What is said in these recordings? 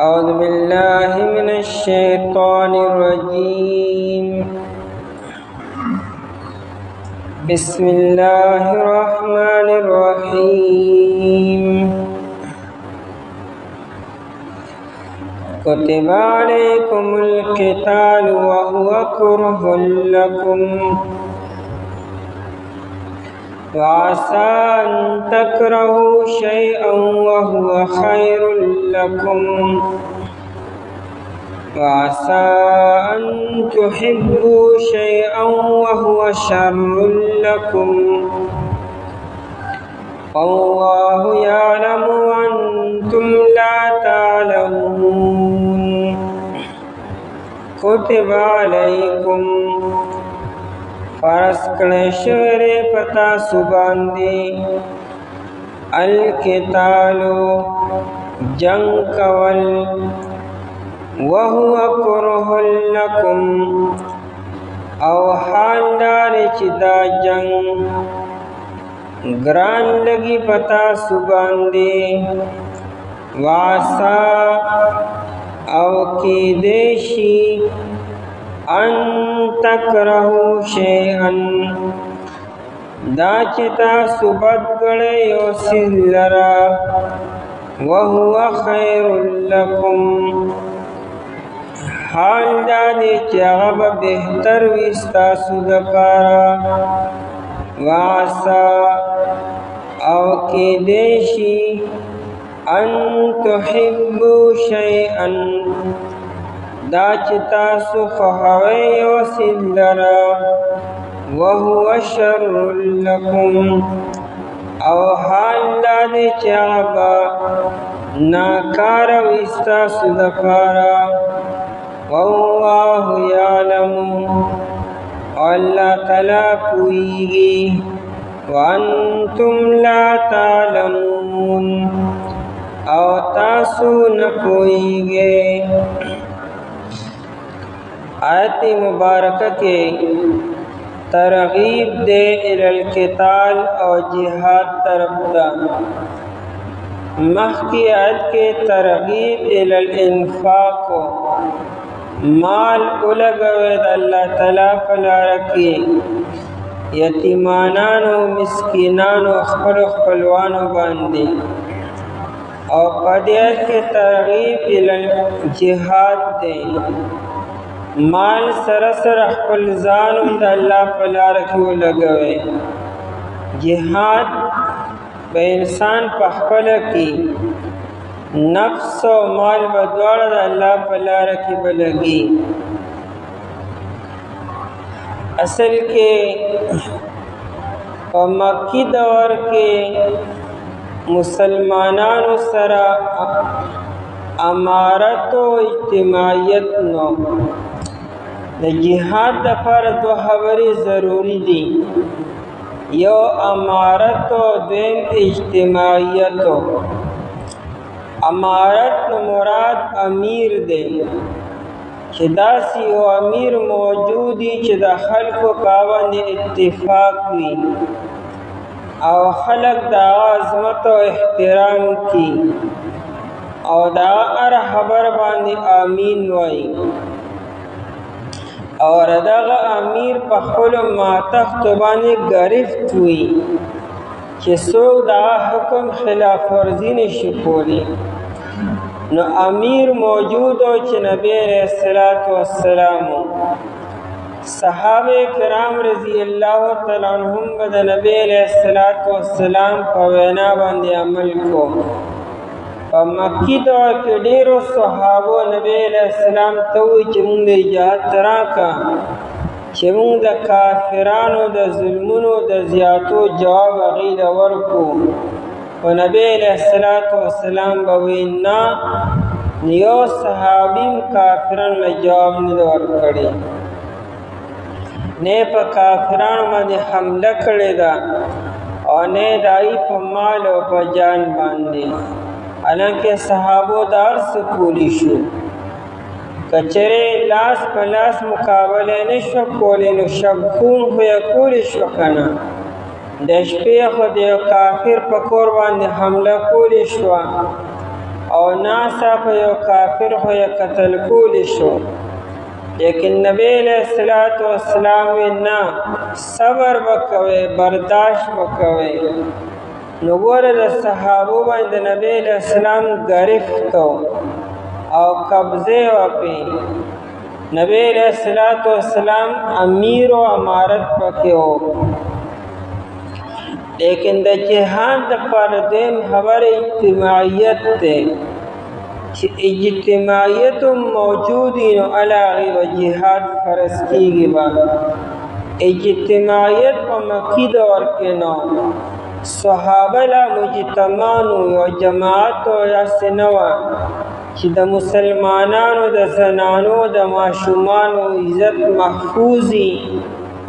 أعوذ بالله من الشيطان الرجيم. بسم الله الرحمن الرحيم. كتب عليكم القتال وهو كره لكم وعسى أن تكرهوا شيئا وهو خير لكم وعسى أن تحبوا شيئا وهو شر لكم والله يعلم وأنتم لا تعلمون. كتب عليكم فرض کړی شوی پتا سباندی القتالو جنگ کول وهو كره لكم او حال دار چې دا جنگ ګران لګي پتا سباندی واسا او کی دیشی ان تکرهو شیئن دا چتا سبت گڑے یو سلرا وهو خیر لکم حال دا دی چاہب بہتر وستاسو دپارا وعسا او کی دیشی ان تحبو شیئن دا چتا سخوی وسیل لرا وهو شر لکم او حال دادی چاہبا ناکار وستاسو دپارا واللہ یعلم واللہ تعالی پوئیگی وانتم لا تعلمون او تاسو نپوئیگی. آیت مبارکہ کے ترغیب دے الالقتال او جہاد طرف دا مخ کی آیت کے ترغیب الالانفاق مال اولگوید اللہ تعالیٰ پلارکی یتیمانانو مسکینانو خپلوانو باندی او قدیت کے ترغیب الالجہاد دے مال سرسر خپل ځانم د الله په لاره کې ولګوئ. جهاد به انسان په خپله کې نفس او مال به دواړه د الله په لاره کې به لګي. اصل کې په مکی دور کې مسلمانانو سره امارت او اجتماعیت نو. د جهاد دپاره دو خبرې ضروری دي، یو امارت او دویم اجتماعیت. امارت نو مراد امیر دی چې داسې یو امیر موجودی چې د خلکو باندې اتفاق وي او خلک د عظمت او احترام کی او دا هر خبر باندې آمین وایي اور دغه امیر په خپل ماتحت باندې گرفت وي چې څوک دا حکم خلاف ورزي نشي کولی. نو امیر موجود او چې نبی علیہ الصلوۃ والسلام صحابه کرام رضی الله تعالی عنهم د نبی علیہ الصلوۃ والسلام په وینا باندې عمل کو. په مکی دور کې ډیرو صحابو نبی علیہ السلام ته وی چې موږ د جهاد تراکا چې موږ د کافرانو د ظلمونو د زیاتو جواب غیله ورکو. او نبی علیہ السلام به وی نه یو صحابیم کافرانو له جواب نه ورکړي، نه په کافرانو باندې حمله کړې ده او نه دای په مال او په جان باندې. حالانکہ صحابو دار سے کولی شو کچرے لاس پلاس مقابلے نشو کولی نو شبخون خویا کولی شو کنا د شپې خو د کافر په کور باندې حمله کولی شو او ناسا په یو کافر خو یې قتل کولی شو. لیکن نبی علیہ الصلوۃ والسلام نه صبر وکوي، برداشت وکوي. نو ګوره د صحابو باندې نبی علیہ السلام گرفت او قبضه وپی. نبی علیہ الصلوۃ والسلام امیر و امارت پکې و. لیکن د جهاد لپاره دیم خبر اجتماعیت ده چې اجتماعیت موجودی نو علاغی و جهاد فرض کیږي. با اجتماعیت په مکی دور کې نو صحابه لا مجتمعانو یو جماعت او یاسنوا چې د مسلمانانو د زنانو د ماشومانو عزت محفوظي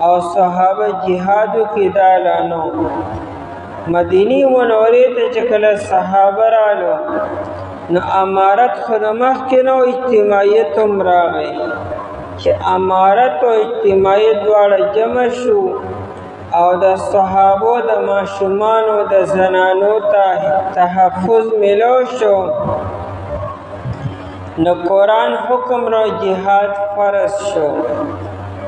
او صحابه جهادو کې دالانو. مدینی منورې ته چې کله صحابه رالو نو امارت خود مخکې نو اجتماعیت هم راغی چې امارت او اجتماعیت دواړه جمع شو او د صحابو د ماشومانو د زنانو ته تحفظ ملو شو. نو قرآن حکم رو جهاد فرض شو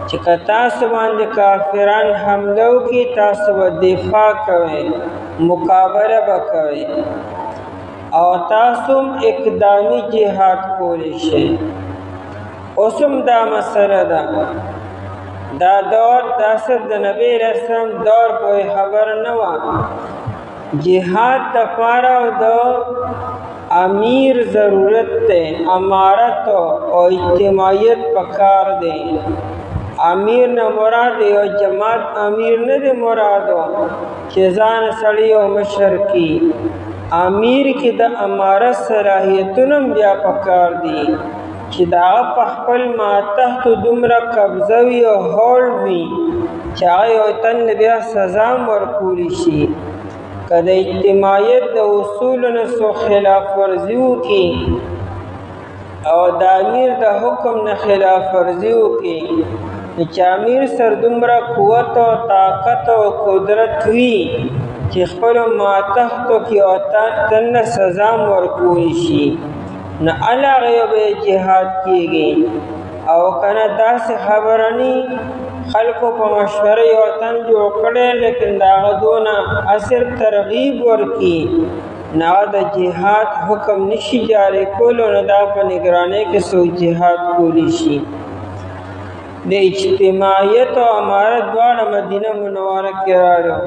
چې که تاسو باندې کافران حملو کی تاسو به دفاع کوئ، مقابله به کوئ او تاسو اقدامی جهاد کولی شئ. اوسم دا مسئله ده. دا دور تاسو د نبی علیہ السلام دور کوئی خبر نه و. جهاد دپاره او د امیر ضرورت ده، امارت او اجتماعیت پکار ده. امیر نه مراد یو جماعت امیر نه ده مرادو چې ځان سړی او مشر کی. امیر کې د امارت صلاحیتونه بیا پکار دي چې دا په خپل ماتحت دومره قبضه وي او هول وي چې هغه تن بیا سزا ورکولی شي. که د اجتماعیت د اصولو نه څو خلاف ورزي وکړي او د امیر د حکم نه خلاف ورزي وکړي نو چې امیر سر دومره قوت او طاقت او قدرت وي چې خپل ماتحتو کې او تن سزا ورکولی شي نو علاغه به جهاد کیږي. او کنه داسې خبرني خلکو په مشوره یو تن جوړ کړي لیکن دا غدونه اثر ترغیب ورکی نه د جهاد حکم نشي جاری کولو نه دا په نگرانی کې سو جهاد کولی شي. د اجتماعیت او امارت دواړه مدینه منوره کې راغلو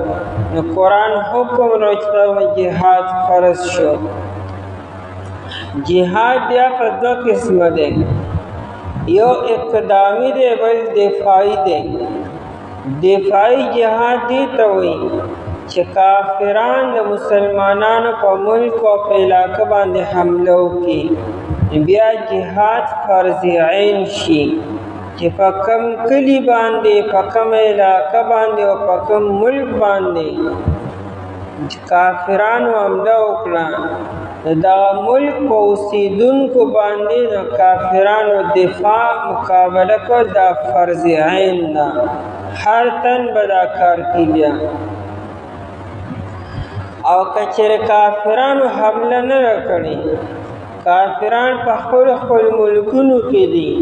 نو قرآن حکم راځي جهاد فرض شو. جهاد بیا په دوه قسمه ده، یو اقدامی ده بل دفاعی ده. دفاعی جهاد دی ته وایي چې کافران د مسلمانانو په ملک او په علاقه باندې حمله وکړي بیا جهاد فرض عین شي چې په کم کلی باندې، په کم علاقه باندې او په کم ملک باندې کافرانو حمله وکړه دا ملک په اوسیدونکو باندې د کافرانو دفاع مقابله کو دا فرض عین ده. هر تن به دا کار کوي. بیا او کچره کافرانو حمله نه کړي، کافران په خپل ملکونو کې دي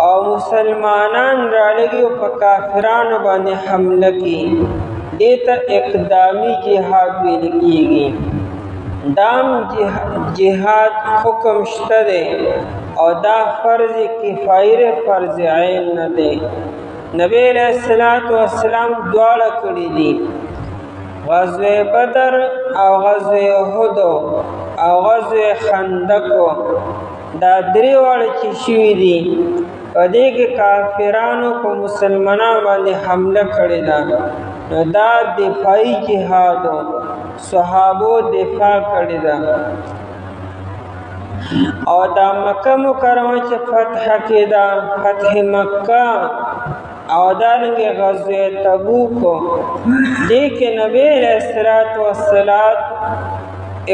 او مسلمانان رالګي او په کافرانو باندې حمله کوي دیتا اقدامی جهاد ویل کیږي. دام جهاد حکم شته ده او دا فرض کفایه فرض عین نه ده. نبی علیہ الصلوۃ والسلام دواړه کړی دي، غزوه بدر او غزوه احد او غزوه خندق. دا درې واړه چې شوي دي په دې کې کافرانو په مسلمانانو باندې حمله کړې ده. دا دفاعی جهاد صحابو دفاع کړی ده. او دا مکه مکرمه چې فتح کېده، فتح مکه او دارنګه غزوه تبوک، دې کې نبی علیہ الصلوۃ والسلام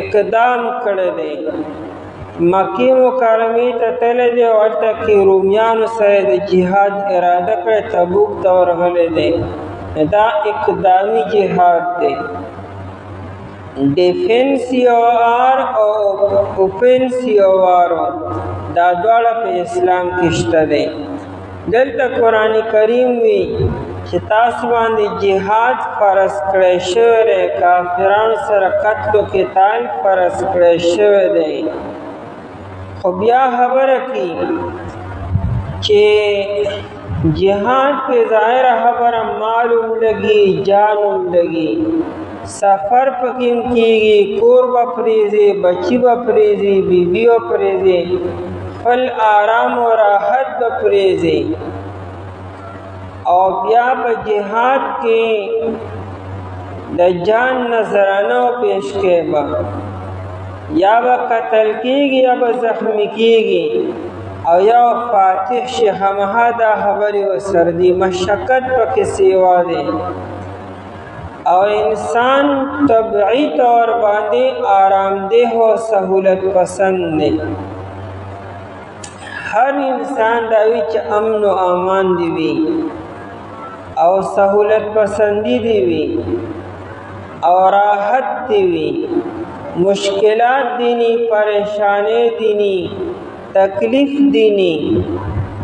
اقدام کړی دی. مکی مکرمه ته تللی دی او هلته کې رومیانو سره د جهاد اراده کړې، تبوک ته ورغلی دی. دا اقدامی جهاد دی. ډیفنس یو وار او اوفنس یو وار دا دواړه په اسلام کې شته دی. دلته قرآن کریم وی چې تاسو باندې جهاد فرض کړی شوی دی، کافرانو سره قتل و قتال فرض کړی شوی دی. خو بیا خبره کی چې جهاد په ظاهره خبره معلوم لګي، جانم لګي، سفر پکې کیږي، کور به پریږدي، بچي به پریږدي، بیبي به پریږدي، خپل آرام و راحت به پریږدي. او بیا په جهاد کې د جان نظرانه پیش کې به یا به قتل کیږي یا به زخمی کیږي او یا فاتح شي. همها دا خبرې ورسره دي، مشقت پکې سیوا دی. او انسان طبعی طور باندې آرامدہ او سہولت پسند دی. هر انسان داوی چې امن و امان دی وي او سہولت پسندی دی وي او راحت دی وي، مشکلات دینی، پریشانی دینی، تکلیف دینی،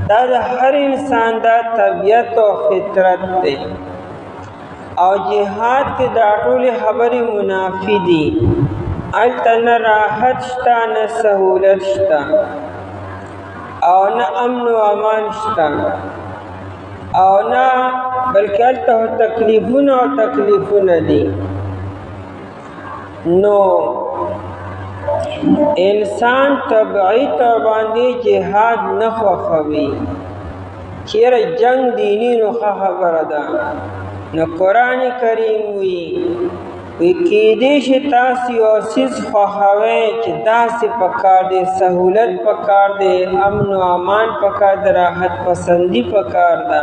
دا د هر انسان دا طبیعت او فطرت دی. او جهاد کې دا ټولې خبرې منافی دي. هلته نه راحت شته، نه سهولت شته، او نه امن و امان شته، او نه بلکې هلته تکلیفونه دي. نو انسان طبعی طور باندې جهاد نه خوښوي. چیرې جنگ دینی نو ښه خبره ده. نو قرآن کریم وی کیدې شي تاسو یو څیز خوښوئ چې داسې پکار دی، سهولت پکار دی، امن و امان پکار دی، راحت پسندی پکار ده،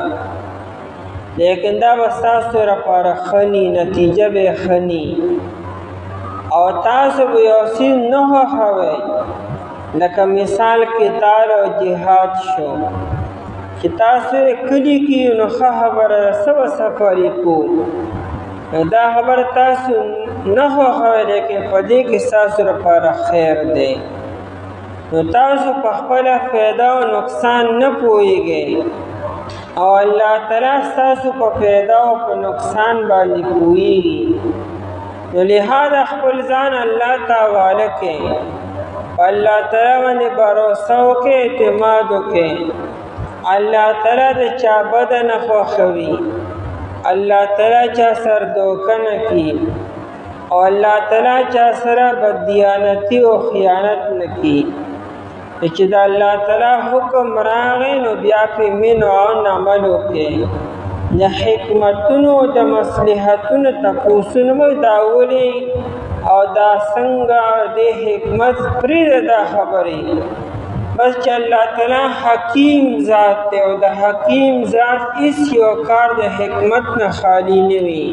لیکن دا به ستاسو لپاره ښه ني، نتیجه به یې ښه ني. او تاسو به یو څیز نه خوښوئ، لکه مثال قتال او جهاد شو چې تاسو کلی کې نو ښه خبره څه به سفر کو، دا خبره تاسو نه خوښوئ، لیکن په دې کې ستاسو لپاره خیر دی. نو تاسو په خپله فایده او نقصان نه پوهیږئ او الله تعالی ستاسو په فایده او په نقصان باندې پوهیږي. نو لہذا خپل ځان الله ته حواله کړئ، په الله تعالی باندې باور وکړئ، اعتماد وکړئ. الله تعالی د چا بد نه خوښوي، الله تعالی چا سره دوکه نه کوي، او الله تعالی چا سره بددیانتي او خیانت نه کوي. چې د الله تعالی حکم راغی نو بیا پې مینو او عمل وکړئ. د حکمتونو د مصلحتونو تپوسونه مو دا ولې او دا څنګه د حکمت پرېږده دا خبرې، بس چې الله تعالی حکیم ذات دی او د حکیم ذات هیڅ یو کار د حکمت نه خالی نه وي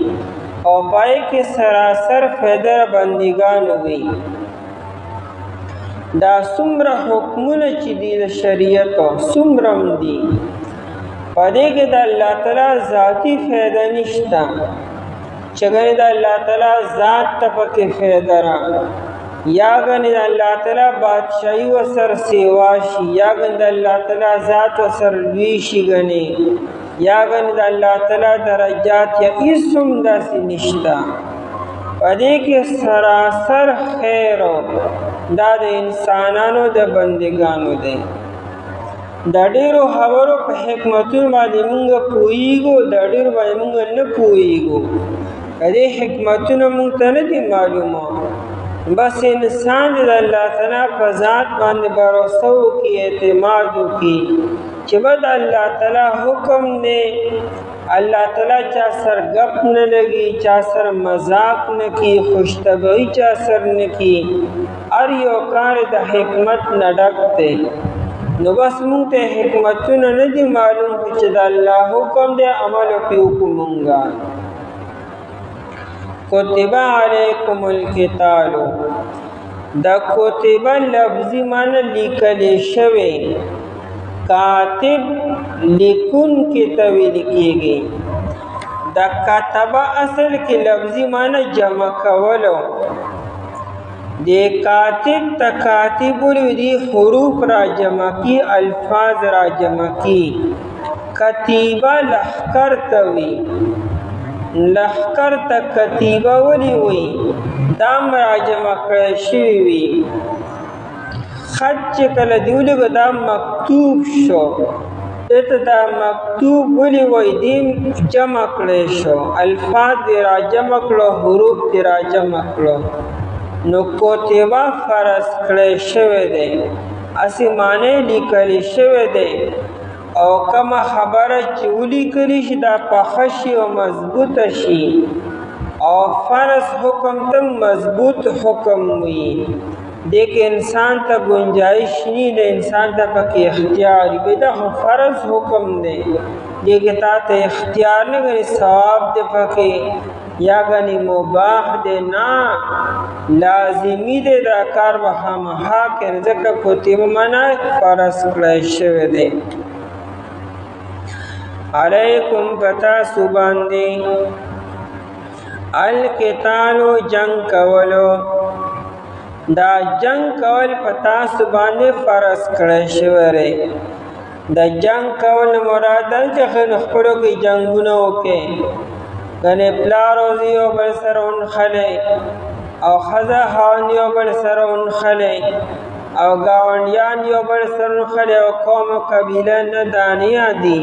او پای کې سراسر فایده بندګانو وي. دا څومره حکمونه چې دي د شریعت څومره دي، په دې کې د الله تعالی ذاتی فایده نشته چې ګنې د الله تعالی ذات ته پکې فایده را، یا ګنې د الله تعالی بادشاهي ورسره سیوا شي، یا ګنې د الله تعالی ذات ورسره لوی شي ګنې، یا ګنې د الله تعالی درجات یا هېڅ هم داسې نشته. په دې کې سراسر خیر دا د انسانانو د بندګانو دی. دا ډېرو خبرو په حکمتونو باندې مونږ پوهېږو، دا ډېرو باندې مونږ نه پوهېږو. په دې حکمتونه مونږ ته نه دي معلومه، بس انسان د الله تعالی په ذات باندې باور وکړي، اعتماد وکړي چې بد الله تعالی حکم دی. الله تعالی چا سره گپ نه لګي، چا سره مذاق نه کوي، خوشطبعي چا سره نه کوي، هر یو کار د حکمت نه ډک دی. نو بس مونږ ته حکمتونه نه دي معلوم چې د الله حکم دی، عمل وکړو مونږه. کتب علیکم القتال، دا کتب لفظی معنی لیکل شوی، کاتب لیکون کې ته ویل کېږي. دا کتبه اصل کې لفظي معنی جمع کولو دی کاتب تا کاتب دی حروف را جمع کی الفاظ را جمع کی کتیبه لخکر توی لخکر تا کتیبه ولی وی دام را جمع کرشوی وی خط چکل دیولگو دا مکتوب شو ایت دا مکتوب ولی وی دیم جمع کرشو الفاظ دی را جمع کرو حروف دی را جمع کرو نو کوتبه فرض کړی شوی دی اسی معنی لیکلی شوی دی او کما خبره چې ولیکلی شي دا پخه شي او مضبوطه شي او فرض حکم ته مضبوط حکم وي دیکھ انسان تا گنجائش نہیں دے انسان تا پکی اختیار بھی دا فرض حکم دے دیکھ تا تا اختیار نہیں گنی ثواب دے پکی یا گنی مباح دے نا لازمی دے دا کار بخا محاکن ذکر کتب منا فرض کلیشو دے علیکم پتا سبان دے القتالو جنگ کولو دا جنگ کول پتا سبانے فرض کړی شوی دی دا جنگ کول مراد چې خپلو کې جنگونه وکړي ګنې پلار او زوی یو بل سره ونښلي او ښځه خاوند یو بل سره ونښلي او ګاونډیان یو بل سره ونښلي او قوم او قبیله نه دانیا دي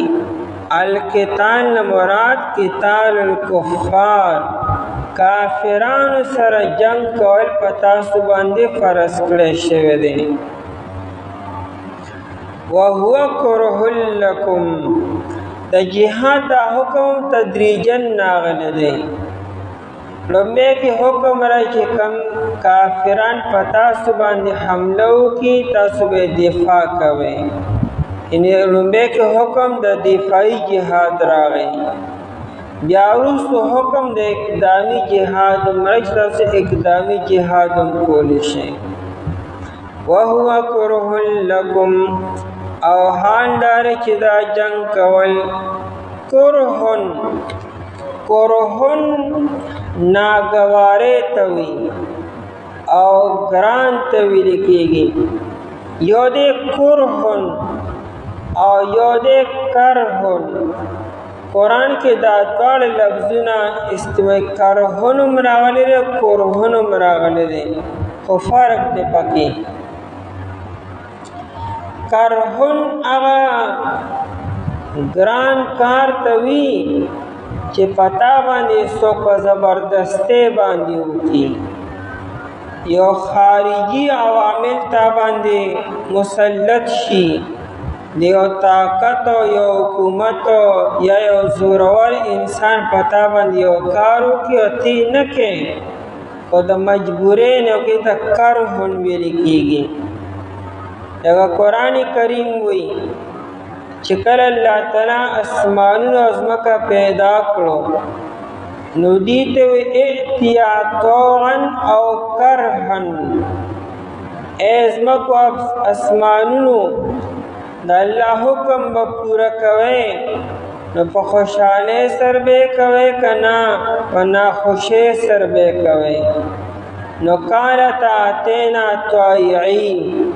القتال مراد قتال الکفار کافرانو سره جنگ کول پتا سو باندې فرض کړی شوی دی وهو کرہ لکم د جهاد دا حکم تدریجا ناغلی دی لومبے کی حکم را چې کم کافران پتا سو باندې حمله وکړي تاسو به دفاع کوئ یعنی لومبے کی حکم د دفاعی جهاد راغی بیا وروسته حکم د اقدامی جهاد مرشد سے اقدامی جهاد کول شي وهو کرہ لکم او حال دار چې دا جنگ کول کرہن ناگوارے توی او گران توی لکیگی یو دے کرہن او یو دے کرہن قرآن کے دادوار لفظنا استوی کرہن راغلے دے کرہن راغلے دے خو فرق دے پاکی کرہن اغا گران کار توی چے پتا باندے سوک زبردستے باندے ہوتی یو خارجی عوامل تا باندے مسلط شی دیو طاقت یو حکومت یا یو زورور انسان پتا باندې یو کارو کی اتی نکے خود مجبورین او کی تا کرہن ویلی کیگی اگر قرآن کریم ہوئی چکل اللہ تعالی اسمانون و ازمکا پیدا کرو نو دیتے ہوئے احتیاطوغن او کرہن اے ازمکو اسمانونو دا اللہ حکم با پورا کوئے نو پا خوشحالے سر بے کوئے کنا و نا خوشے سر بے کوئے نو کالتا آتینا طائعین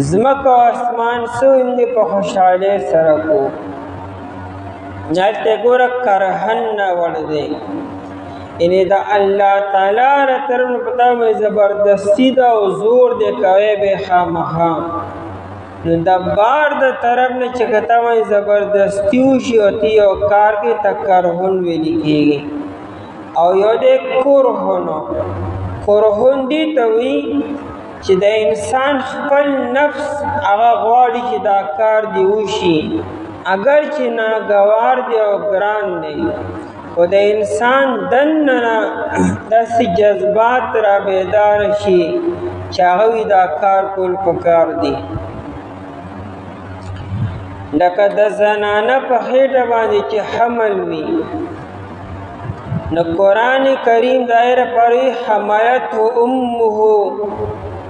زمک و اسمان سو اندی پا خوشحالے سرکو نالتے گورا کرہن نا وردے انہی دا اللہ تعالیٰ رترم پتا میں زبردستی دا و زور دے کوئے بے خامخام نو دا بار دا طرف نے چکتا وی زبردستیو شی ہوتی او کار کے تکرہن ویلی کیگی او یو دے کرہنو کرہن دی توی چی دا انسان خپل نفس اغا غواری چی دا کار دیو شی اگر چی ناگوار دی او گران دی و دا انسان دننا دس جذبات را بیدار شی چاہوی دا کار کول پکار دی لکه د زنانه په خېټه باندې چې حمل وي نو قرآن کریم دایره پرې حمایته امه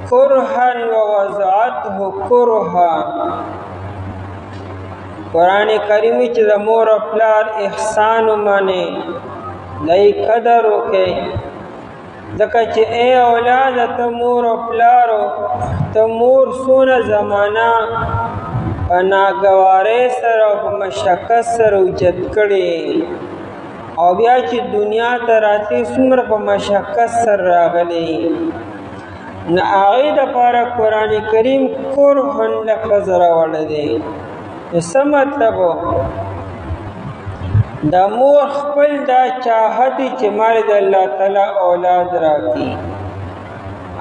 کرها و وضعته کرها قرآن کریم چې د مور او پلار احسان ومنې دای قدر وکړي ځکه چې ای اولاد ته مور او پلارو ته مور څونه زمانہ په ناګوارۍ سره او په مشقت سره اوچت کړي او بیا چې دنیا ته راتې څومره په مشقت سره راغلی نو هغې دپاره قرآن کریم کرهن لفظ راوړی دی نو څه مطلب د مور خپل دا چاهت دی چې ماله د الله تعالی اولاد راکړي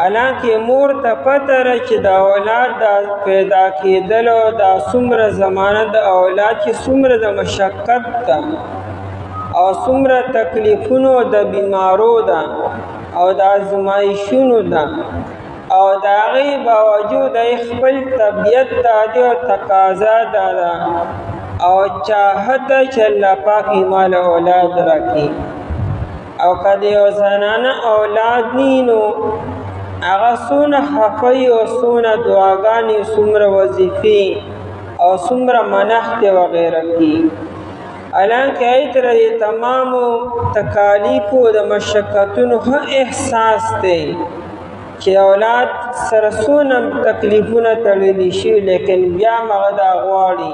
حالانکه مور ته پته ده چې د اولاد د پیدا کېدلو دا څومره زمانه د اولاد چې څومره د مشقت ده او څومره تکلیفونو د بیمارو ده او د ازمایښونو ده او د هغې باوجود خپل طبیعت دا دی او تقاضا دا ده او چاهت ده چې الله پاک یې ماله اولاد راکړي او که د یو زنانه اولاد نی نو هغه څونه خفه او څونه دعاګانې څومره وظیفې او څومره منښتې وغیره کوي حالانکه هغې ته د تمامو تکالیفو د مشقتونو ښه احساس دی چې اولاد سره څونه تکلیفونه تړلي شوي لیکن بیا هم هغه دا غواړي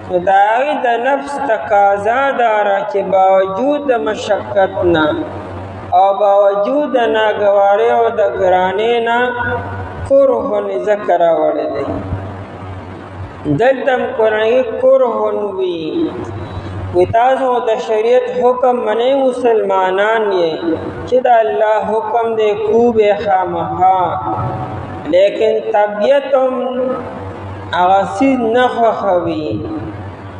نو د هغې د نفس تقاضا دا ده چې باوجود د مشقت نه او باوجود د ناګوارۍ او د ګرانۍ نه کرهن ذکر راوړی دی دلته هم قرآن کرهن وي وی تاسو د شریعت حکم منئ مسلمانان یې چې د الله حکم دی کوبې خامخا لیکن طبیعت هم هغه څیز نه خوښوي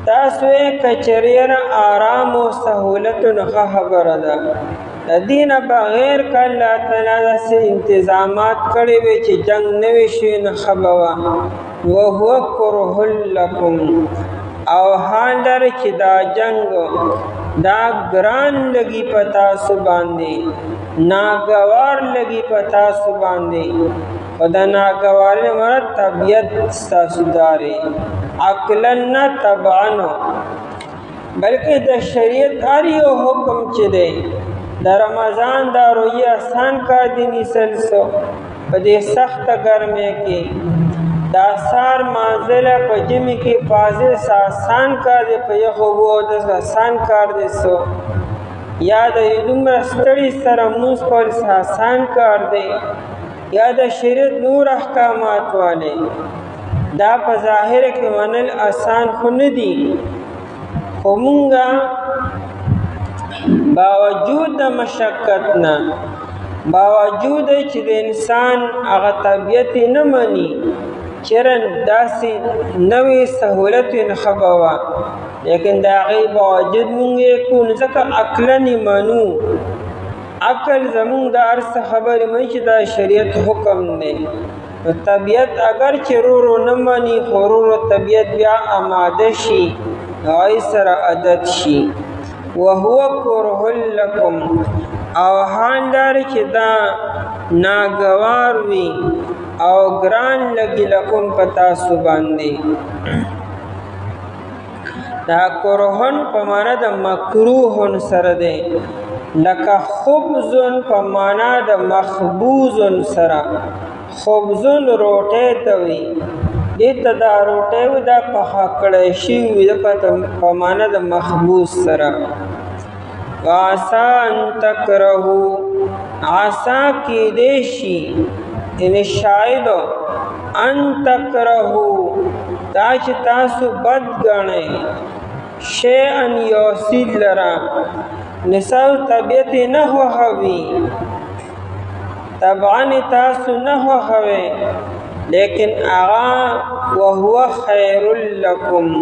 تاسو یې که چېرې آرام او سهولتو نه ښه خبره ده د دې نه بغیر که الله تعالی داسې انتظامات کړي وي چې جنګ نه وي شوي نو ښه به وه وهو کرهن لکم او حال لري چې دا جنگ دا ګران لګي په تاسو باندې ناګوار لګي په تاسو باندې او د ناګوارۍ مراد طبیعت ستاسو داري عقلا نه طبعا بلکې د شریعت هر یو حکم چې دی د رمضان دا روزي آسان کار دی نیسل سو په دې سخته ګرمۍ کې دا سار مانځله په ژمي کې فاضل آسان کار دی په یخو اوبو د آسان کار دی سو یا د دومره ستړي سره لمونځ کول آسان کار دی یا د شریعت نور احکامات والے دا په ظاهر کې منل آسان خو نه دي خو مونږه باوجود د مشقت نه باوجود چې د انسان هغه طبیعت نه مني چرن داسې نوې سهولت نه خبره لیکن د هغې باوجود مونږ یې کوو ځکه عقلا یې منو عقل زمونږ د هر څه خبرې مني چې دا شریعت حکم دی نو طبیعت اگر چې رو نه مني خو رو طبیعت بیا آماده شي نو هغې سره عادت شي وهو کرهن لکم او حال دار چې دا ناګوار وي او ګران لګي لکم په تاسو باندې دا کرهن په معنا د مکروهن سره دی لکه خبزن په معنا د مخبوزن سره خبزن روټۍ ته وي دې ته دا روټۍ وي دا پخه کړی شوي وي په معنا د مخبوز سره وعسا ان تکرهو عسا کیدی شي یعنی شاید ان تکرهو دا چې تاسو بد ګڼئ شیئا یو څیز لره نساو طبیعت نه خوښوي طبعا تاسو نه خوښوئ لیکن هغه وهو خیر لکم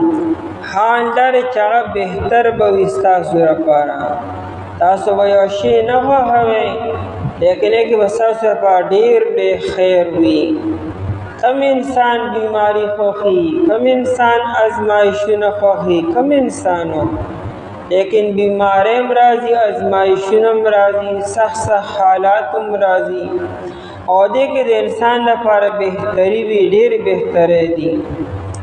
حال لري چې هغه بهتر به وي ستاسو لپاره تاسو به یو شی نه خوښوئ لیکن هغې به ستاسو لپاره ډېر خیر وي کم انسان بیماری خوښي کم انسان ازمایښونه خوښي کم انسانو لیکن بیماری هم راځي ازمایښونه هم راځي سخت حالات هم راځي او دې کې د انسان لپاره بهتري وي، ډېر بهتره دي،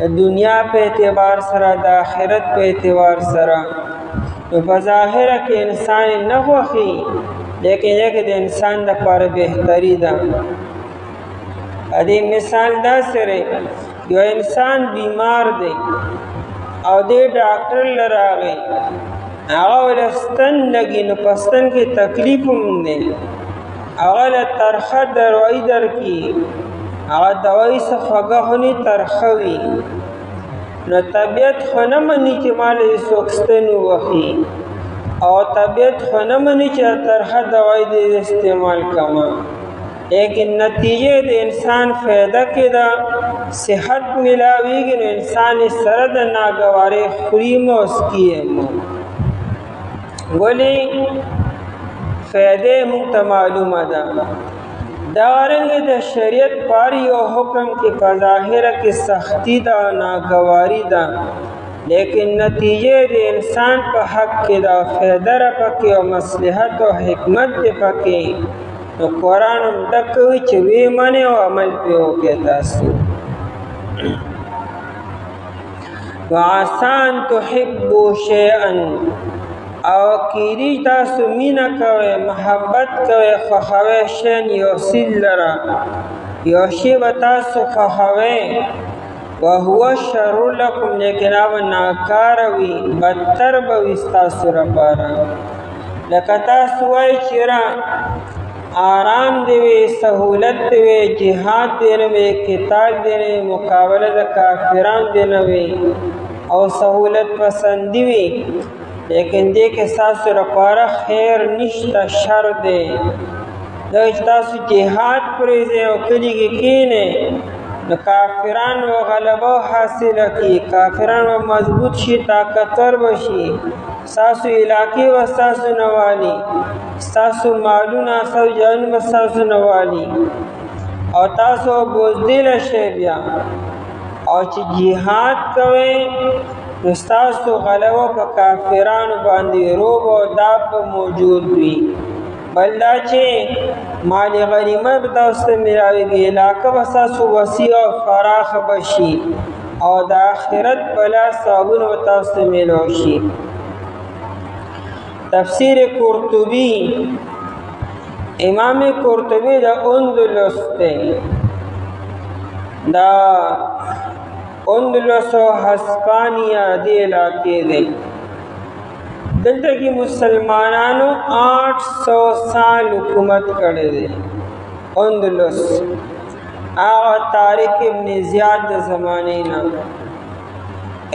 د دنیا په اعتبار سره، د آخرت په اعتبار سره. نو په ظاهره کې انسان نه خوښي، لیکن دې د انسان لپاره بهتري ده. دې مثال داسې دی، یو انسان بیمار دی او دې ډاکټر له راغی، هغه ورته ستن لګي، نو په ستن کې تکلیف هم دی، هغه له ترخه دوايي درکړي، هغه دوايي څه خوږه خو نه ترخه وي، نو طبیعت خو نه مني چې ما له څوک ستن ووهي، او طبیعت خو نه مني چې ترخه دوايي دې استعمال کړم، لیکن نتیجه د انسان فایده کې ده، صحت ملاویږي، نو انسان سره د ناګوارۍ خوري مو اسکي مو. ولې فایده موږ ته معلومه ده. دارنګه د شریعت پار یو حکم کې په ظاهره کې سختی ده او ناګواري ده، لیکن نتیجه د انسان په حق کې ده، فایده را پکې او مصلحت او حکمت دې پکې. نو قرآن هم ډک وي چې وی منې او عمل پې وکړئ تاسو. وعسى أن تحبوا شيئا، او کیدی تاسو مینا کوئ، محبت کوئ، خوښوئ شین یو څیز لره، یو شی به تاسو خوښوئ، وهو شر لکم، لیکن هغه ناکاره وي، بدتر به وي ستاسو لپاره. لکه تاسو وایئ چې آرام دی وي، سهولت دی وي، جهاد دی نه وي، قتال دی نه وي، مقابله د کافران دی نه وي، او سهولت پسندي وي، لیکن دې کې ستاسو لپاره خیر نشته، شر دی. دا چې تاسو جهاد پرېږدئ او کلي کې کښېنئ، نو کافران به غلبه حاصله کړي، کافران به مضبوط شي، طاقتور به شي، ستاسو علاقې به ستاسو نه والي، ستاسو مالونه ستاسو جانونه به ستاسو نه والي، او تاسو بزدله شئ بیا. او چې جهاد کوئ نو ستاسو غلبه په کافرانو باندې روب او داب به موجود وي. بل دا چې مال غنیمت به تاسو ته میلاویږي، علاقه به ستاسو وسیع او فراخه به شي، او د آخرت بلا ثوابونه به تاسو ته میلاو شي. تفسیر قرطبی، امام قرطبی د اندلس دی، دا اندلس و ہسپانیہ دی علاقے دے. دلتا کی مسلمانانو 800 سال حکومت کرے دے اندلس. آغا طارق ابن زیاد دا زمانے نا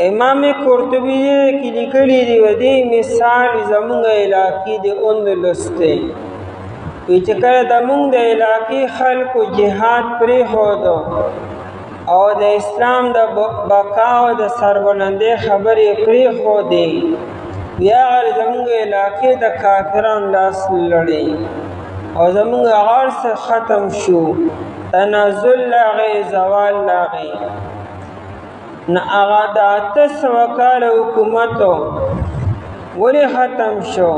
امام قرطبی کی لکلی دی ودی مثال زمونگ علاقی دی اندلس دے. ویچکر دمونگ دا علاقی خلق و جہاد پری ہو دو، او د اسلام د بقا او د سربلندۍ خبرې پرېښودې، بیا هغه زموږ علاقې د کافرانو لاس لړې، او زموږ هغه څه ختم شو، تنزل لاغې، زوال لاغې. نه هغه د 800 کاله حکومت ولې ختم شو؟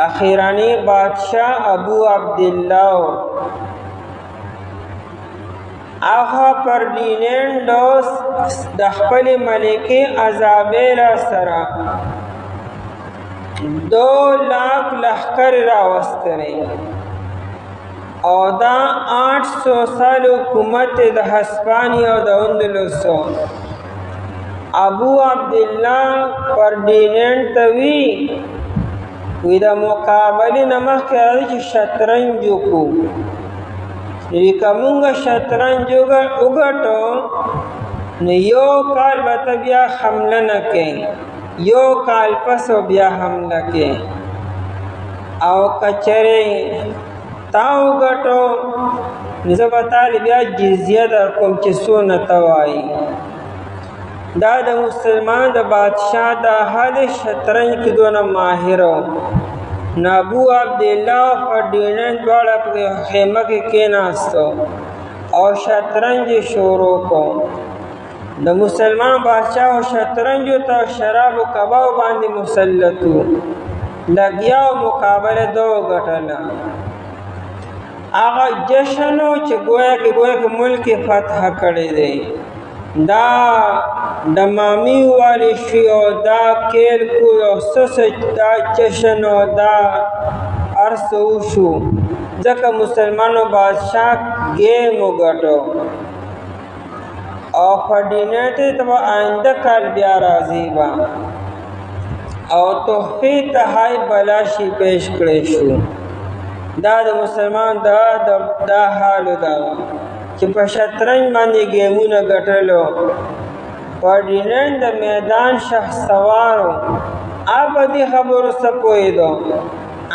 اخیرانی بادشاہ ابو عبداللہ آغا فردیناندوس د خپل ملکې ایزابیلا سره 2 لاک لښکر راوستلی، او دا 800 سال حکومت د هسپانیا او د اندلسو. ابو عبدالله فردیناند ته وی د مقابلې نه مخکې راځي چې شطرنج وکړو. که مونږ شطرنج وګټو نو یو کال به ته بیا حمله نه کوې، یو کال پس بیا حمله کوې، او که چېرې تا وګټو نو زه به تاله بیا جزیه درکوم چې څونه ته وایي. دا د مسلمان د بادشاہ د حال شطرنج کې دونه ماهر و. نو ابو عبدالله فردیناند دواړه په خیمه کې کېناستو او شطرنج شروع کو. د مسلمان بادشاہ شطرنج ته شراب و کباب باندې مسلط و. لګیا او مقابله دو ګټله. هغه جشنو چې گویا کې ملک فتح کړی دی، دا دمامی والی شي او دا کیل کو او سس دا جشن او دا ارسو شو ځکه مسلمانو بادشاہ گیم وګټو او فردینانډ ته آینده کال بیا راځي با او تحفې تهای بلاشي پیش کړی شو. دا د مسلمان دا حال دا چې په شطرنج باندې گیمونه ګټلو. فردینانډ د میدان شهسوارو آبادی خبرو څه پوهېدو.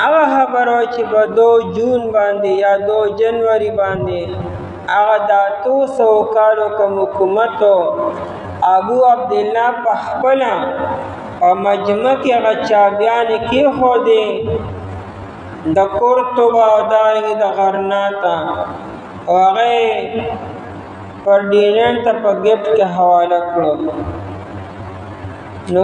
هغه خبره چې په 2 جون باندې یا 2 جنوري باندې هغه د 800 کالو کوم حکومت ابو عبدالله په خپله په مجمع کې هغه چابیانې کېښودې د قرطبه او دارنګې د غرناطه او هغه فردینانډ ته په ګفټ کې حواله کړو. نو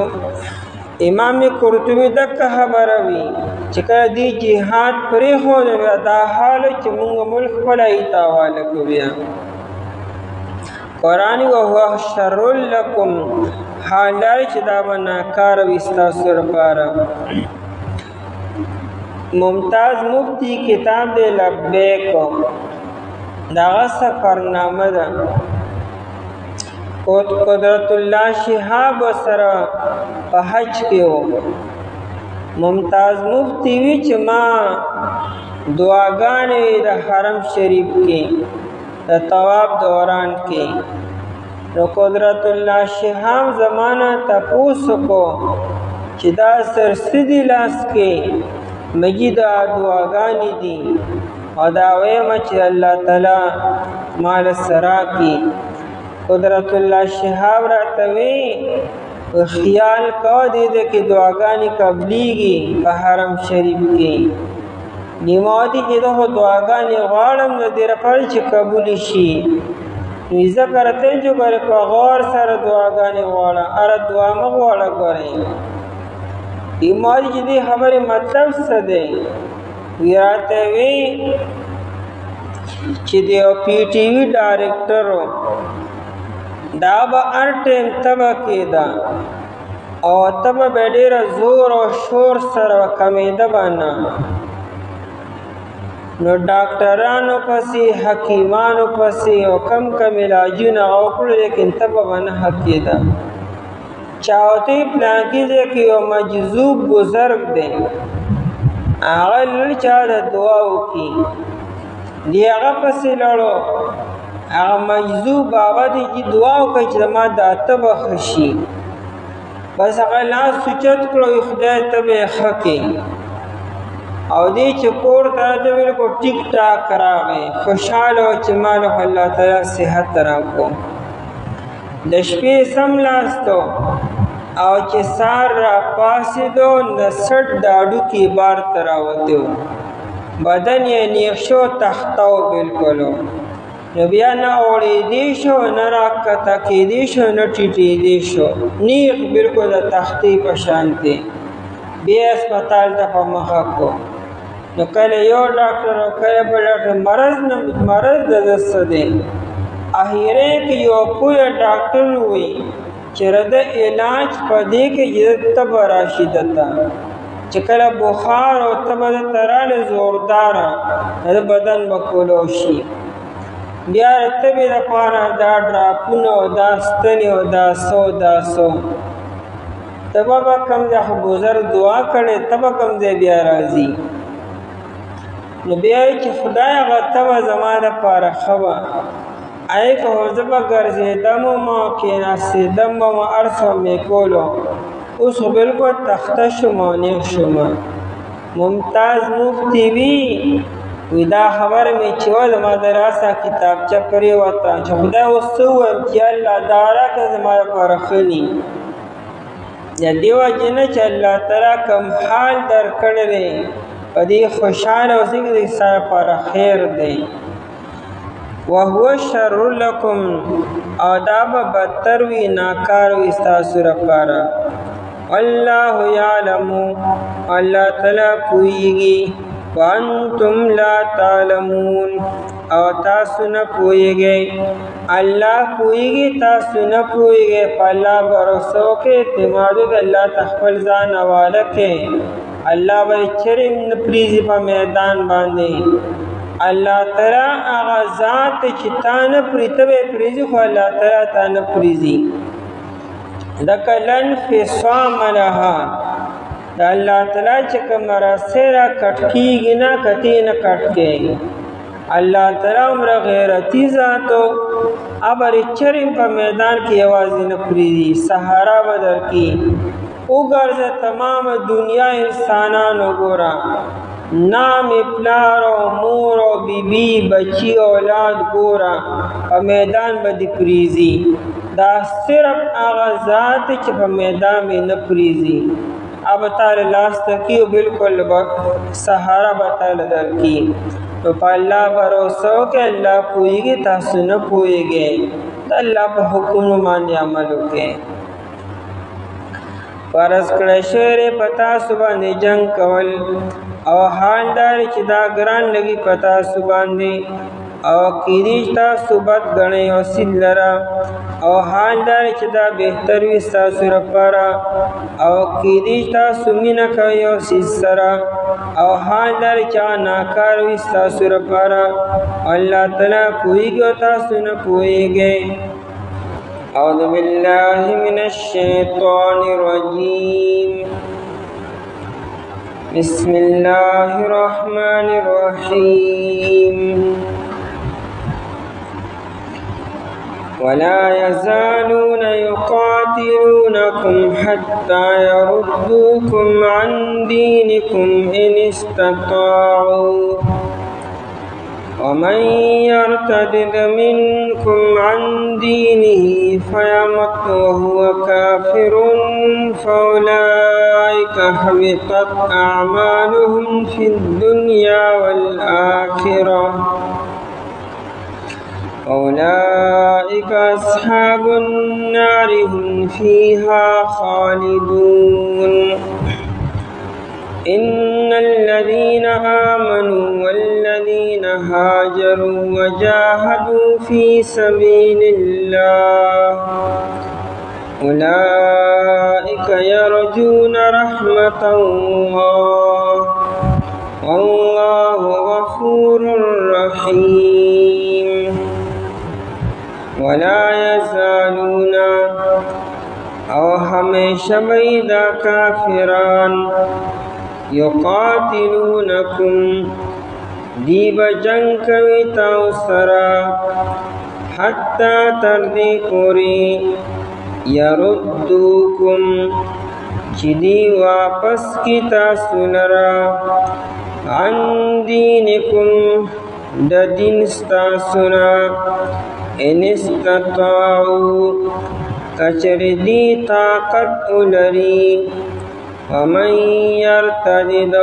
امام قرطبي دغه خبره وي چې کله دې جهاد پرېښود دا حال چې موږ ملک خپله یې ته حواله کړو. بیا قرآن وهو شر لکم حال دا چې دا به ناکاره وي ستاسو لپاره. ممتاز مفتی کتاب دی لبیک دغه سفرنامه ده. قدرت الله شهاب سره په حج کې و. ممتاز مفتی وی چې ما دعاګانې د حرم شریف کې د طواف دوران کې نو قدرت الله شهاب زمانہ تپوس کو چې دا سرسدي لاس کې مجید دعاګانې دي او دا ویم چې الله تعالی مال سرا کی. قدرت الله شهاب راته وی خیال کو دې کې دعاګانې قبليږي په حرم شریف کې. نیمادي کې دغه دعاګانې غواړم د دې لپاره چې قبول شي. نو ذکر ته جو غره په غور سره دعاګانې غواړه اره دعا مغ غواړه غره ایماری چې دې خبرې مطلب څه دی. ویراته وی چې دی پی ټی وی ډایرکټر دا به هر ټیم تبه کېده او تبه به ډېر زور او شور سره کمیده باندې نو ډاکټرانو پسې حکیمانو پسې او کم علاجونه وکړو لیکن تبه باندې حق کېده. چاوتی پلانکی دے کہ یو مجذوب بزرگ دے آغا لڑچا دا دعاو کی دی آغا پسی لڑو آغا مجذوب بابا دی جی دعاو کئی چی ما دا تب خشی بس آغا لاس سچت کرو خدای تب خکی او دی چکور تراتا بلکو ٹک ٹاک کرا گئے خوشحالو چی مالو اللہ تعالی صحت راکو. د شپې سم لاستو او چې سار را پاسېدو د سټ داډو کې بار تراوتو بدن یې نیغ شو تختاو بالکلو. نو بیا نه اوړېدی شو نه راکښته کېدی شو نه ټیټېدی شو نیغ بالکل د تختې په شان دی. بیا اسپتال ته په مخه کو نو کله یو ډاکټر او کله بل ډاکټر مرض د ده څه دی. اخیره کې یو پوه ډاکټر وی چې د علاج په دې کې تب راشي دته چې کله بخار او تب د تراله زوردار د بدن بکولو شي بیا تبې د پاره دا ډراپونه او دا ستنې او دا سو تب به کم ځای گذر دعا کړي تب کم ځای بیا راځي. نو بیا چې خدای هغه تبه زما دپاره ښه وه ای که زبا ګرځېدم ما کېناستېدم به ما هر څه مې کولو اوس خو بلکل تخته شوم او نیغ شوم. ممتاز مفتی وی دا خبره مې چې وه زما د راسه کتابچه پرېوته چې خدای اوس څه ووایم چې الله دا راکړه زما لپاره ښه دي. د دې وجې نه چې الله تعالی کوم حال درکړی دی په دې خوشحاله اوسئ چې د ستا لپاره خیر دی. وهو شر لکم او دا به بدتر وي ناکار وي ستاسو لپاره. والله يعلم الله تعالی پوئیگی وانتم لا تعلمون او تاسو نه پوئیگی الله پوئیگی تاسو نه پوئیگی فالله بھروسہ کے اعتماد اللہ تخفل ځان حوالہ کې الله به چریم نپریزی په میدان باندې الله تعالی هغه ذات چې تا نه پریته به پریزی خو الله تعالی تا نه پریزی دکلن فصام لها دا اللہ تعالی چې کوم راسره کټ کیږي نه کتی نه کټ کیږي الله تعالی عمر غیرتی ذاتو ابر چریم په میدان کې आवाज نه پریږي سهارا بدر کی وګرځه تمام دنیا انسانانو ګورا نام پلار او مور او بیبی بچی اولاد ګورا په میدان باندې پریږي دا صرف هغه ذات چې په میدان کې نه پریږي اب تعالی لاس تکیو بالکل سہارا بتال در کی تو پا اللہ بھروسہ کہ اللہ پوئیگی تاسو نہ پوئیگے تو اللہ پا حکم مانی عملو کے فرض کړه شعر پتا سباندې جنگ کول او حال دار چې دا ګران لګي پتا سباندې او کیدیش تا صبت غنی او سلرا او حال دار چې دا بهتر وي تاسو لپاره او کیدیش تا سمینه کوي او سسرا او حال دار چې ناکار وي تاسو لپاره الله تعالی کویږي او تاسو نه کویږي اعوذ بالله من الشیطان الرجیم بسم الله الرحمن الرحیم ولا يزالون يقاتلونكم حتى يردوكم عن دينكم إن استطاعوا ومن يرتد منكم عن دينه فيمت وهو كافر فأولئك حبطت أعمالهم في الدنيا والآخرة أولئك أصحاب النار هم فيها خالدون إن الذين آمنوا والذين هاجروا وجاهدوا في سبيل الله أولئك يرجون رحمة الله والله غفور رحيم ولا يزالون او ہمیشہ بیدا کافران یقاتلونکم دیب جنگ کوي تاو سرا حتی تردی پوری یردوکم چی دی واپس کی تاسو لرا عن دینکم دا دین ستاسونا ان استطاعوا کچر دی طاقت الری ومن یرتد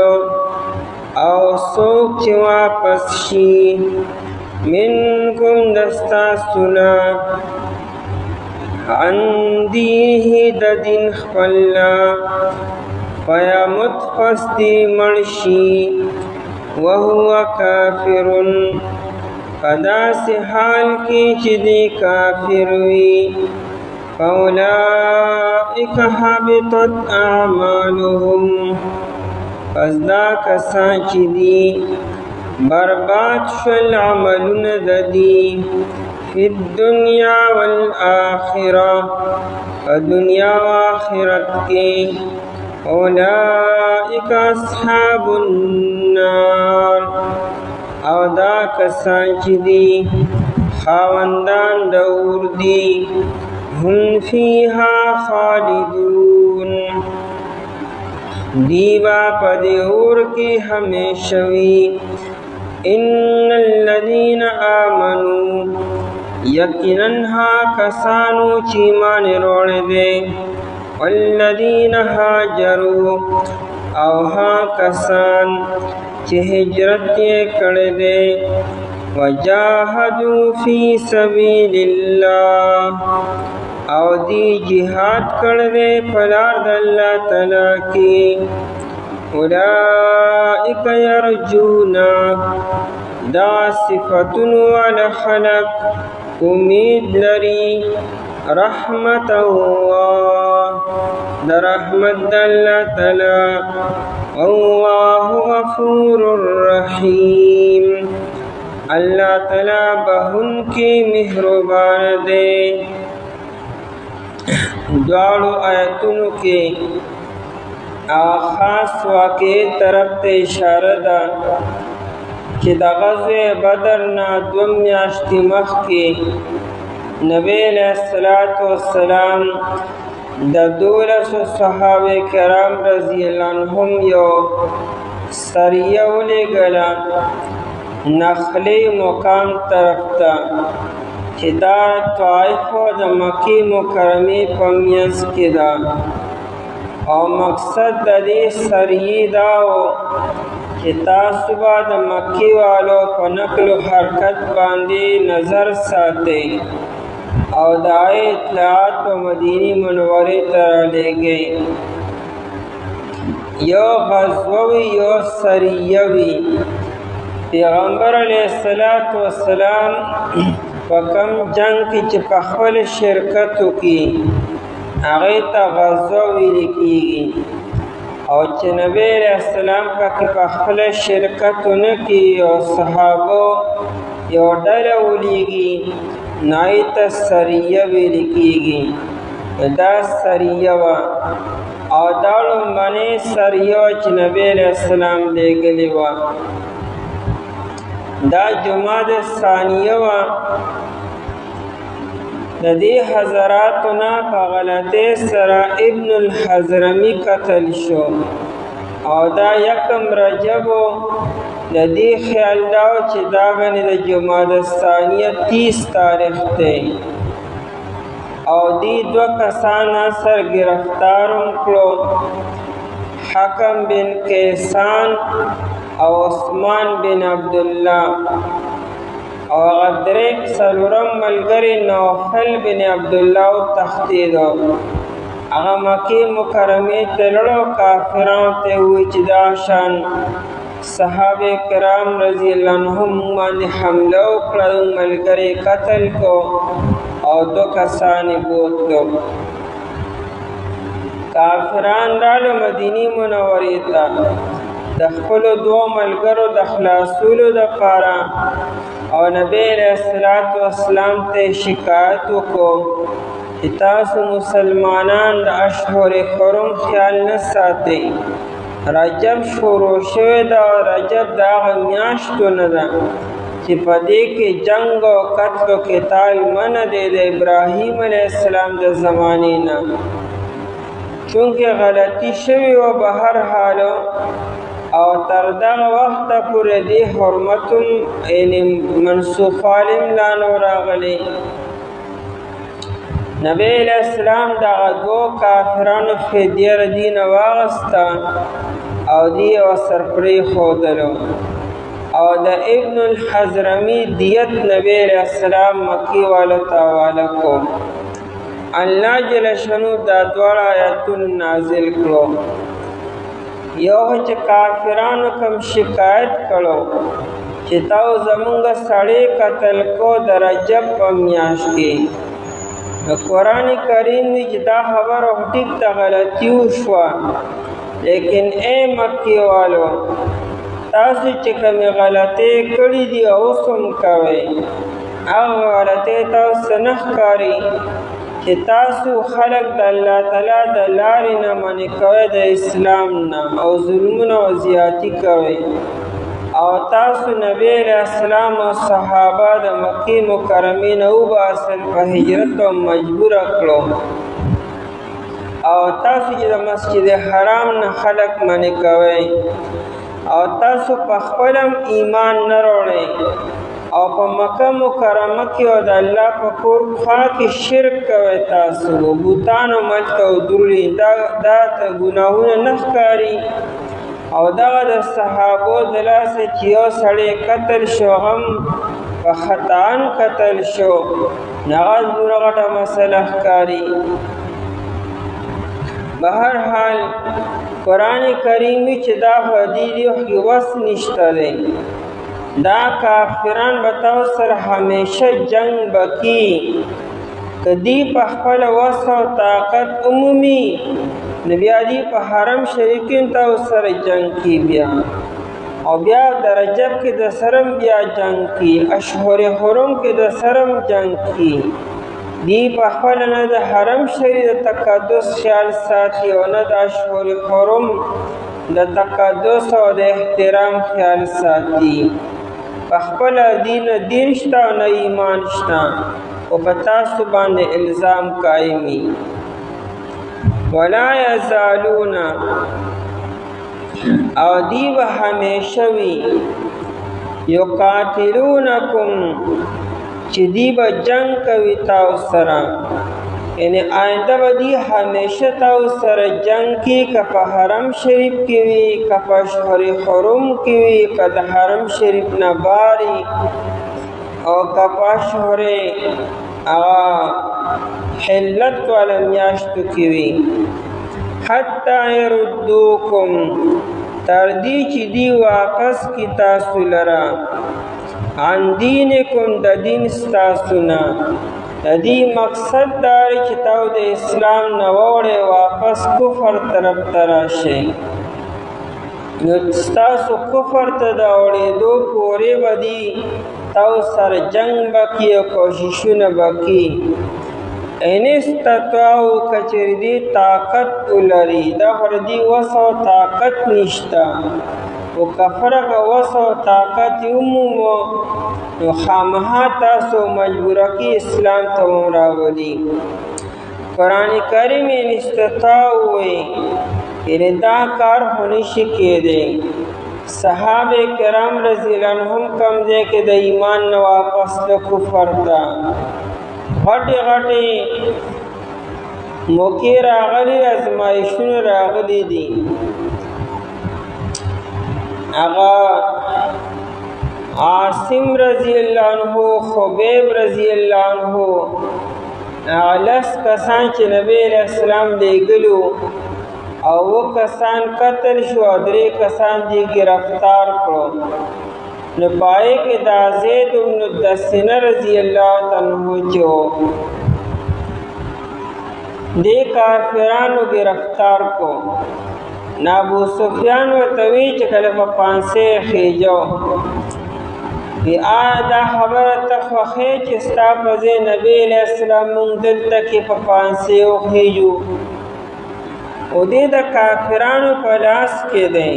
او سوک چی واپس شی منکم دستا سنا عن دینه دا دین خفلنا فیمت فستی مرشی وهو کافر فدا سے حال کی چدی کافر وی فاولائک حبطت اعمالهم پس دا کسان چدی برباد شل عملون ددی فی الدنیا والآخرہ دنیا و آخرت کے اولئک اصحاب النار او دا کسان چی دی خاوندان دور دی هم فیها خالدون دیبا پدیور کی ہمیشوی ان الذین آمنوا یقیناً کسانو چیمان روڑ دے والذین هاجروا او کسان چی ہجرت کر دے وجاہدوا فی سبیل اللہ او دی جهاد کړی په لار د الله تعالی کې اولئک یرجون دا صفتونو والا خلق امید لري رحمت الله د رحمت د الله تعالی الله غفور رحیم الله تعالی بهون کی مهربان دی دواړو آیتونو کې خاص واقع طرف ته اشاره ده چې د غزوه بدر نه 2 میاشتې مخکې نبی علیہ الصلوۃ والسلام د 12 صحابه کرام رضی الله عنهم یو سریه ولېږله نخلی مقام طرف ته چې دا طائف د مکی مکرمې په منځ کې ده او مقصد د دې سریې دا و چې تاسو به د مکې والو په نقل و حرکت باندې نظر ساتئ او د اطلاعات په مدینه منورې ته رالېږئ یو غزوه وي یو سریه وي پیغمبر علیه السلام په کوم جنگ کې چې په خپل شرکت وکړي هغې ته غزوه ویل کېږي او چې نبی علیه السلام پکې په خپل شرکت ونه کړي او صحابو یو ډله ولیږي نو هغې ته سریه ویل کېږي دا سریه وه او دا لومړنۍ سریه وه چې نبی علیه السلام لېږلې وه دا جماد ثانیه وه د دې حضراتو نه په غلطۍ سره ابن الحضرمي قتل شو او دا 1 رجب و د دې خیال دا و چې دا غنې د جماد ثانیه 30 تاریخ دی او دی 2 کسان سر گرفتارم کړو حکم بن کیسان او عثمان بن عبدالله او غدرک سلورم ملګری نوفل بن عبدالله تختید هغه مکې مکرمې ته لړو کافرانو ته وی چې دا شان صحابه کرام رضی الله عنهم باندې حمله وکړه ملګری قتل کو او 2 کسان بوتلو کافران رالو مدینه منورې ته د خپل 2 ملګرو د خلاصولو دپاره او نبی علیہ السلام ته شکایت وکړو چې تاسو مسلمانان د اشهر حرم خیال نه ساتئ رجب شروع شوی ده او رجب د هغه میاشتو نه ده چې په دې کې جنگ او قتل و قتال منع دی د ابراهیم علیه السلام د زمانې نه چونکې غلطي شوې وه به هر حالو او تر دغه وخته پورې دې حرمتم یعنې منسوخوالم لا نو راغلی نبی علیہ السلام دغه 2 کافرانو فدیه د دې نه واخسته او دې ورسره پرېښودلو او د ابن الحضرمي دیت نبی علیہ السلام مکې والو ته حواله کو الله جل شانو دا 2 آیتونه نازل کړو یو چې کافرانو کوم شکایت کړو چې تاسو زمونږ سړی قتل کو د رجب په میاشت کې قرآن کریم وی چې دا خبره ټیک ته غلطي وشوه لیکن اے مکی والو تاسو چې کومې غلطۍ کړي دي اوس هم کوئ هغه غلطۍ تاسو نه ښکاري چې تاسو خلق د الله تعالی د لارې نه منې کوئ د اسلام نه او ظلمونه او زیاتي کوئ او تاسو نبی علیہ السلام او صحابه د مکې مکرمې نه وباسل په هجرت او مجبور کړو او تاسو چې د مسجد حرام نه خلق منې کوئ او تاسو په خپلم ایمان نه راوړئ او په مکه مکرمه کې او د الله په کور خوا کې شرک کوئ تاسو بوتانو ملک او درلي دا ته ګناهونه نه ښکاري او دغه د صحابو د لاسه چې یو سړی قتل شو هم په خطاً قتل شو نغاز برغټه مسله ښکاري. بهر حال قرآن کریمی چې دا حدیدیو کې وس نشته دی، دا کافران به تاسو سره همیشه جنگ بکی، که دی په خپل وس او طاقت عمومي نو بیا دی په حرم شریف کې تاسو سره جنگ کی، بیا او بیا د رجب کې د سرم بیا جنگ کی، اشهر حرم کې د سرم جنگ کی. دی په خپل نه د حرم شریف د تقدس خیال ساتي او نه د اشهر حرم د تقدس او د احترام خیال ساتي. په خپل دین شته او نه ایمان شته او په تاسو باندې الزام قایمي. ولا یزالون او دی به همیشه وي یقاتلونکم چې دی به جنگ کوي تاسو سره، یعنی آینده به دی همیشه تاسو سره جنگ کی، که په حرم شریف کې وي، که په اشهر حرم کې وي، که د حرم شریف نه باري او که په اشهر حلت والا میاشتو کې وي. حتی یردوکم تر دې چې دی واپس کی تاسو لره عن دینکم د دین ستاسو نه. د دې مقصد دا چې تاسو د اسلام نه وړې واپس کفر طرف ته راشئ، نو ستاسو کفر ته د اورېدو پورې به دی تاسو سره جنگ بکی او کوششونه بکی. ان استطاعوا کچری دی طاقت ولري، دا پر دی وس او طاقت نشته او کفرق وس او طاقت عمومو نو خامها تاسو مجبوره کی اسلام ته راولي. قرآن کریم ان استطاعوا وی یعنی دا کار هونی شي کېدی. صحابه کرام رضی اللہ عنہم کم دے کہ د ایمان نه واپس د کفر ته غټي غټي موقع راغلي، ازمایښتونه راغلي دي. هغه عاصم رضی اللہ عنہ، خبیب رضی اللہ عنہ، لس کسان چې نبی علیہ السلام لیږلو او 2 کسان قتل شو او 3 کسان دی گرفتار کړو. نو پای کې دا زید بن دسنه رضی الله عنه جو دې کافرانو گرفتار کو. ابو سفیان ورته چې کله په پانسه خېجو بی دا خبره ته خوښې چې ستا په ځای نبی علیہ السلام مونږ دلته کې په پانسه خېجو او دې د کافرانو په لاس کې دی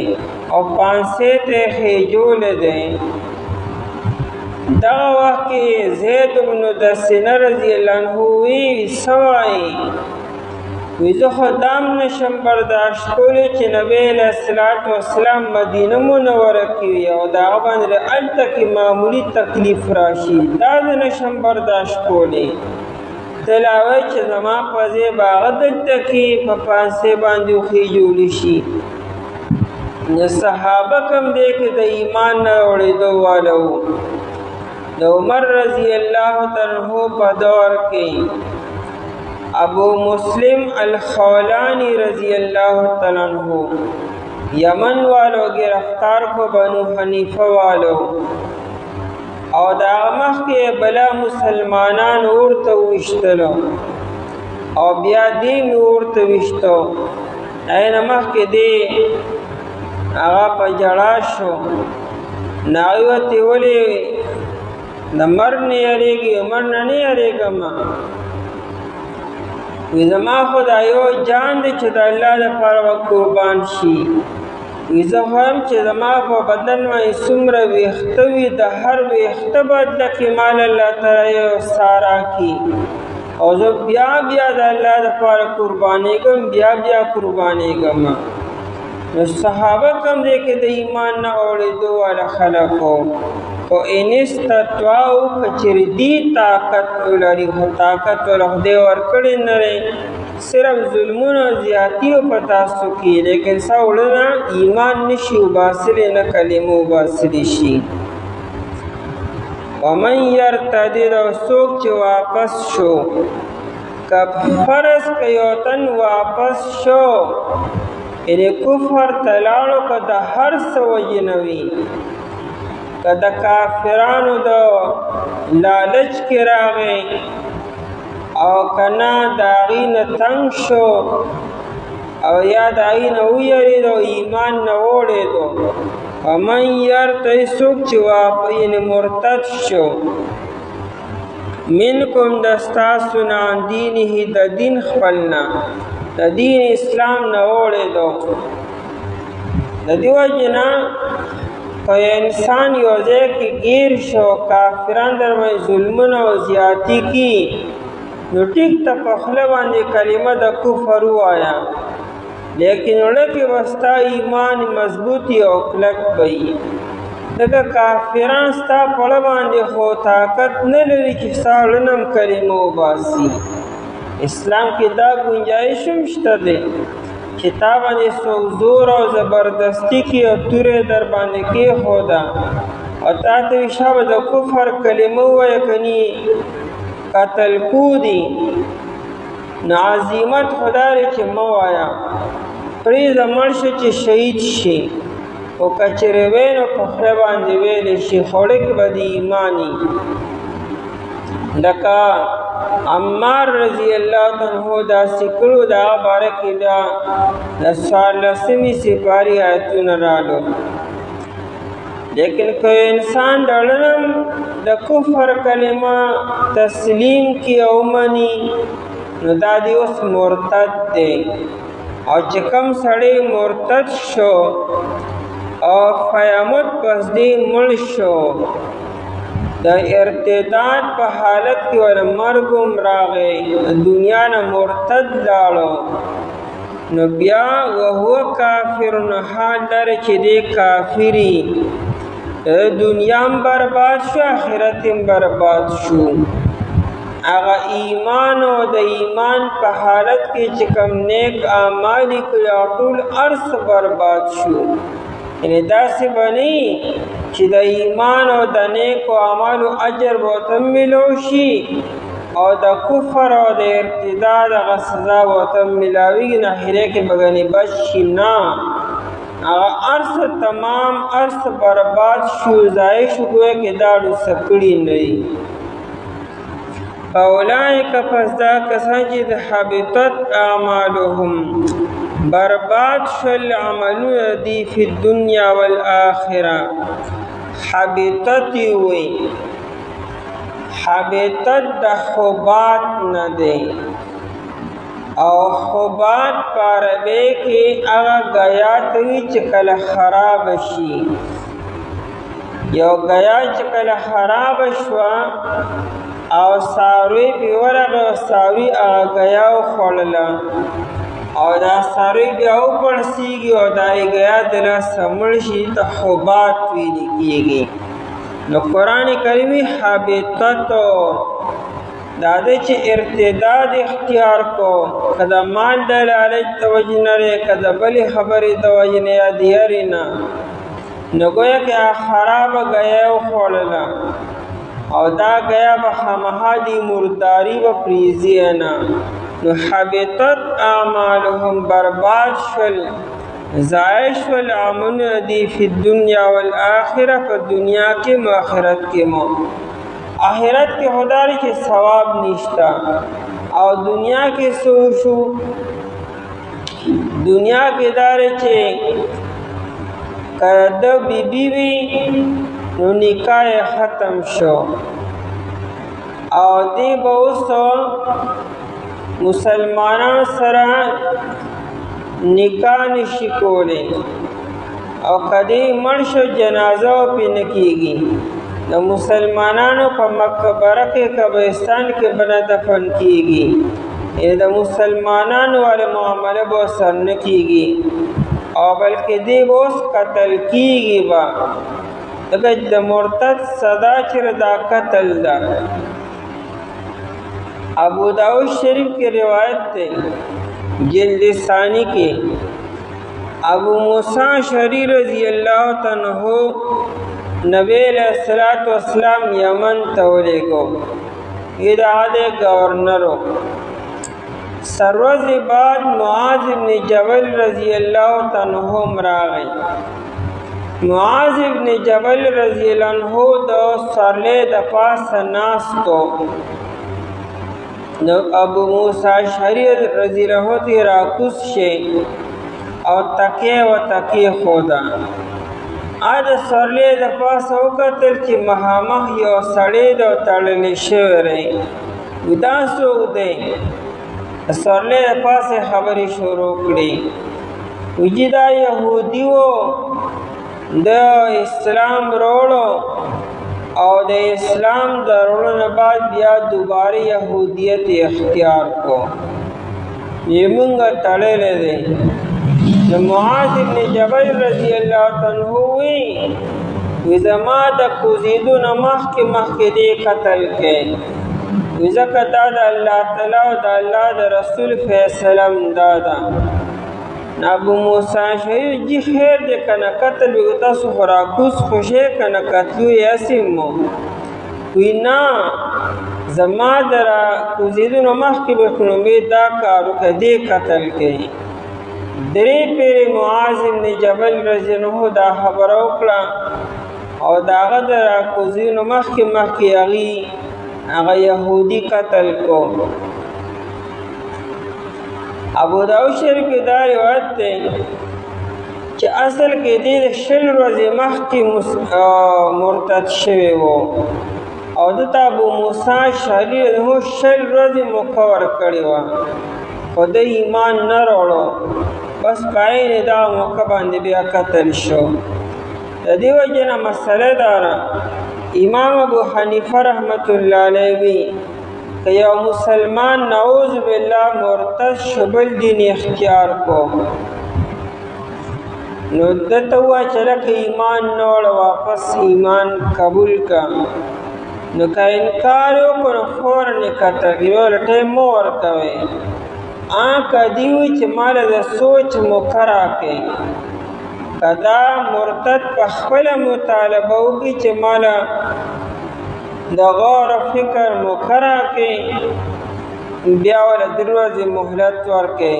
او پانسه ته خېجول دی. دا وخت کې زید بن دسنه رضی الله عنه وی سوای وی زه خدام نشم برداشت کولی چې نبی علیہ السلام مدینه منوره کې او دا باندې الته کې معمولی تکلیف راشي، دا نشم برداشت کولی. تلاوی چې زما په ځای باغ دلته کې په پانسه باندې خېجول شي. نو صحابه کم دې کې د ایمان نه اورېدو والو د عمر رضی الله عنه په دور کې ابو مسلم الخولانی رضی اللہ تعالیٰ عنہ یمن والو گرفتار کو بنو حنیفہ والو او دا مخ کې بلا مسلمانان ورته وشتلو او بیا دې ورته وشتو اینا مخ کې دې هغه په جړا شو ناوته ولي نمر نه یریږي عمر نه یریږم وی زما خدایو جان دې چې د الله لپاره قربان شي. وی زه هم چې زما په بدن باندې څومره ویښته وي د هر ویښته بدله کې مال الله تعالی سارا کی او زه بیا بیا د الله لپاره قربانېږم، بیا بیا قربانېږم. نو صحابه کم دې کې د ایمان نه اورېدو والا خلکو او ان استطاعوا کچری دی طاقت ولري هو طاقت ورخدي ورکړي نه صرف ظلمونه زیاتی او پتا سو کی، لیکن ساولنا ایمان نشي وباسل نه کلمو وباسل شي. ومن یرتدد او څوک چې واپس شو که فرض که یو تن واپس شو یعنی کفر تلاړو که د هر څه وجې نه وي که د کافرانو د لالچ کې راغی او که نه د هغې نه تنګ شو او یا د هغې نه ویرېد او ایمان نه وړېدو ومن یرتد څوک چې یعنې مرتد شو منکم د ستاسو نه عن دینه د دین خپل نه د دین اسلام نه وړېدو د دې وجې نه که انسان یو ځای کې ګیر شو کافران در باندې ظلمونه او زیاتي کي نو ټیک ته په خوله باندې کلمه د کفر ووایه لیکن زړه کې به ستا ایمان مضبوطي او کلک وي ځکه کافران ستا په زړه باندې خو طاقت نه لري چې ستا زړه نه هم کلمه وباسي اسلام کې دا گنجایش هم شته دی چې تا باندې څوک زور او زبردستي کې او تورې در باندې کېښوده او تا ته وي شابه د کفر کلمه ووایه کني قتل کودي نو عظیمت خو دا دی چې مه وایه پرېږده مړ شه چې شهید شي خو که چېرې وی نو په خوله باندې ویلی شي خوړه کې به د ایماني لکه عمار رضی الله عنه داسې کړو د هغه باره کې دا د 14مې سپارې آیتونه رالو لیکن که انسان ډړنم د کفر کلمه تسلیم کی او منی نو دا دی اوس مرتد دی او چې کوم سړی مرتد شو او فیمت پس دی مړ شو د ارتداد په حالت کې ور مرګ هم راغی دنیا نه مرتد لاړو نو بیا وهو کافر نه حال لري چې دی کافری دنیا هم برباد شو آخرت هم برباد شو هغه ایمان او د ایمان په حالت کې چې کوم نیک اعمال کړي ټول ارث برباد شو یعنی داسې بنی چې د ایمان او د نیکو اعمالو اجر به ورته ملو شي او د کفر او د ارتداد هغه سزا به ورته ملاویږي نه آخرت کې به ګنې بچ شي نه هغه ارث تمام ارث برباد شو ضایع شو گویا کې دا ډوسه کړي نه وي اولئک پس دا کسان چې د حبطت اعمالهم برباد شل عملونه دی فی الدنیا والآخرة حبطت وی حبطت د حبات نه دی او حبات په عربی کې هغه غیا ته وي چې کله خراب شي یو غیا چې کله خراب شوه او ساروی پی ورغه ساروی هغه غیا وخوړله او دا ساروی بیا وپړسېږي او دا یې غیا د لاسه مړ شي ته حبات ویل کېږي نو قرآن کریم حبطت دا دی چې ارتداد اختیار کو که د مال د لالچ د وجې نه دی که د بلې خبرې د وجې نه یا د هرې نه نو ګویا کې خرابه غیا یې وخوړله او دا غیا به خامخا د مرداري به پرېږدي نه نو حبطت اعمالهم برباد شول ضایع شول عملونه دی فی الدنیا والآخرة په دنیا کې مو آخرت کې مو آخرت کې خدای کې ثواب نشتا او دنیا کې سو شو دنیا کې دار چې کده بیبي وی نو نکاح ختم شو او دی به اوس مسلمانانو سره نکاح نشي کولی او کدی مړ شو جنازه پې نه کېږي د مسلمانانو په مقبره کې قبرستان کې بنا دفن کېږي د مسلمانانو والا معامله به سر نه کېږي او بلکې دی به اوس قتل کېږي به ځکه د مرتد سزا چې دا قتل ده ابو داود شریف کی روایت تے جلد ثانی کے ابو موسیٰ شری رضی اللہ عنہ نبی علیہ السلام یمن ته ولېږو. ادعا د گورنرو. سروز بعد معاذ ابن جبل رضی اللہ عنہ راغی. معاذ ابن جبل رضی اللہ عنہ د سرلې د پاسه ناستو. نو ابو موسی اشعری رضی اللہ عنہ راکوز شي او تکیه خودا. د سرلې د پاسه وکتل چې مخامخ یو سړی د تړلی شوی دی. دا څوک دی؟ سرلې د پاسه خبرې شروع کړي. وجي دا یهودي و، د اسلام وروړو او د اسلام د وروړو نه بعد بیا دوباره یهودیت اختیار کو. یې مونږ تړلی دی. د معاذ ابن جبل رضی اللہ عنہ وی زما د کوزیدو نه مخکې دې قتل کې. ځکه دا د الله تعالی او د الله د رسول فیصله دا ده. ابو موسی اشعری جی خیر دې که نه قتل وي تاسو خو راکوز خوشې که نه قتلو یې هسې مو. وی نه زما د راکوزیدو نه مخکې به کړو دا کار وکړه دې قتل کې. درې پیرې معاذ ابن جبل رضی اللہ عنہ دا خبره وکړه او د هغه د راکوزینو مخکې هغه یهودي قتل کو. ابو داود شریف کې دا روایت دی چې اصل کې دې 20 ورځې مخکې مرتد شوی و او دته ابو موسی اشعری 20 ورځې موقع ورکړې وه خو د ایمان نه راوړو. بس پای دا موقع باندې بیا قتل شو. د دې وجه نه مسله دا ده امام ابو حنیفه رحمت الله علیه وی که یو مسلمان نعوذ بالله مرتد شو بل دین اختیار کو نو دته ووایه چې لکه ایمان نه وړه واپس ایمان قبول کا. نو که انکار وکړو نو فوراً یې قتل کړي. یو ټایم مه ورکوئ. که دی وی چې ماله د سوچ موقع راکړي. که دا مرتد په خپله مطالبه وکړي چې ماله د غور او فکر موقع راکړي بیا وله 3 ورځې مهلت ورکړي.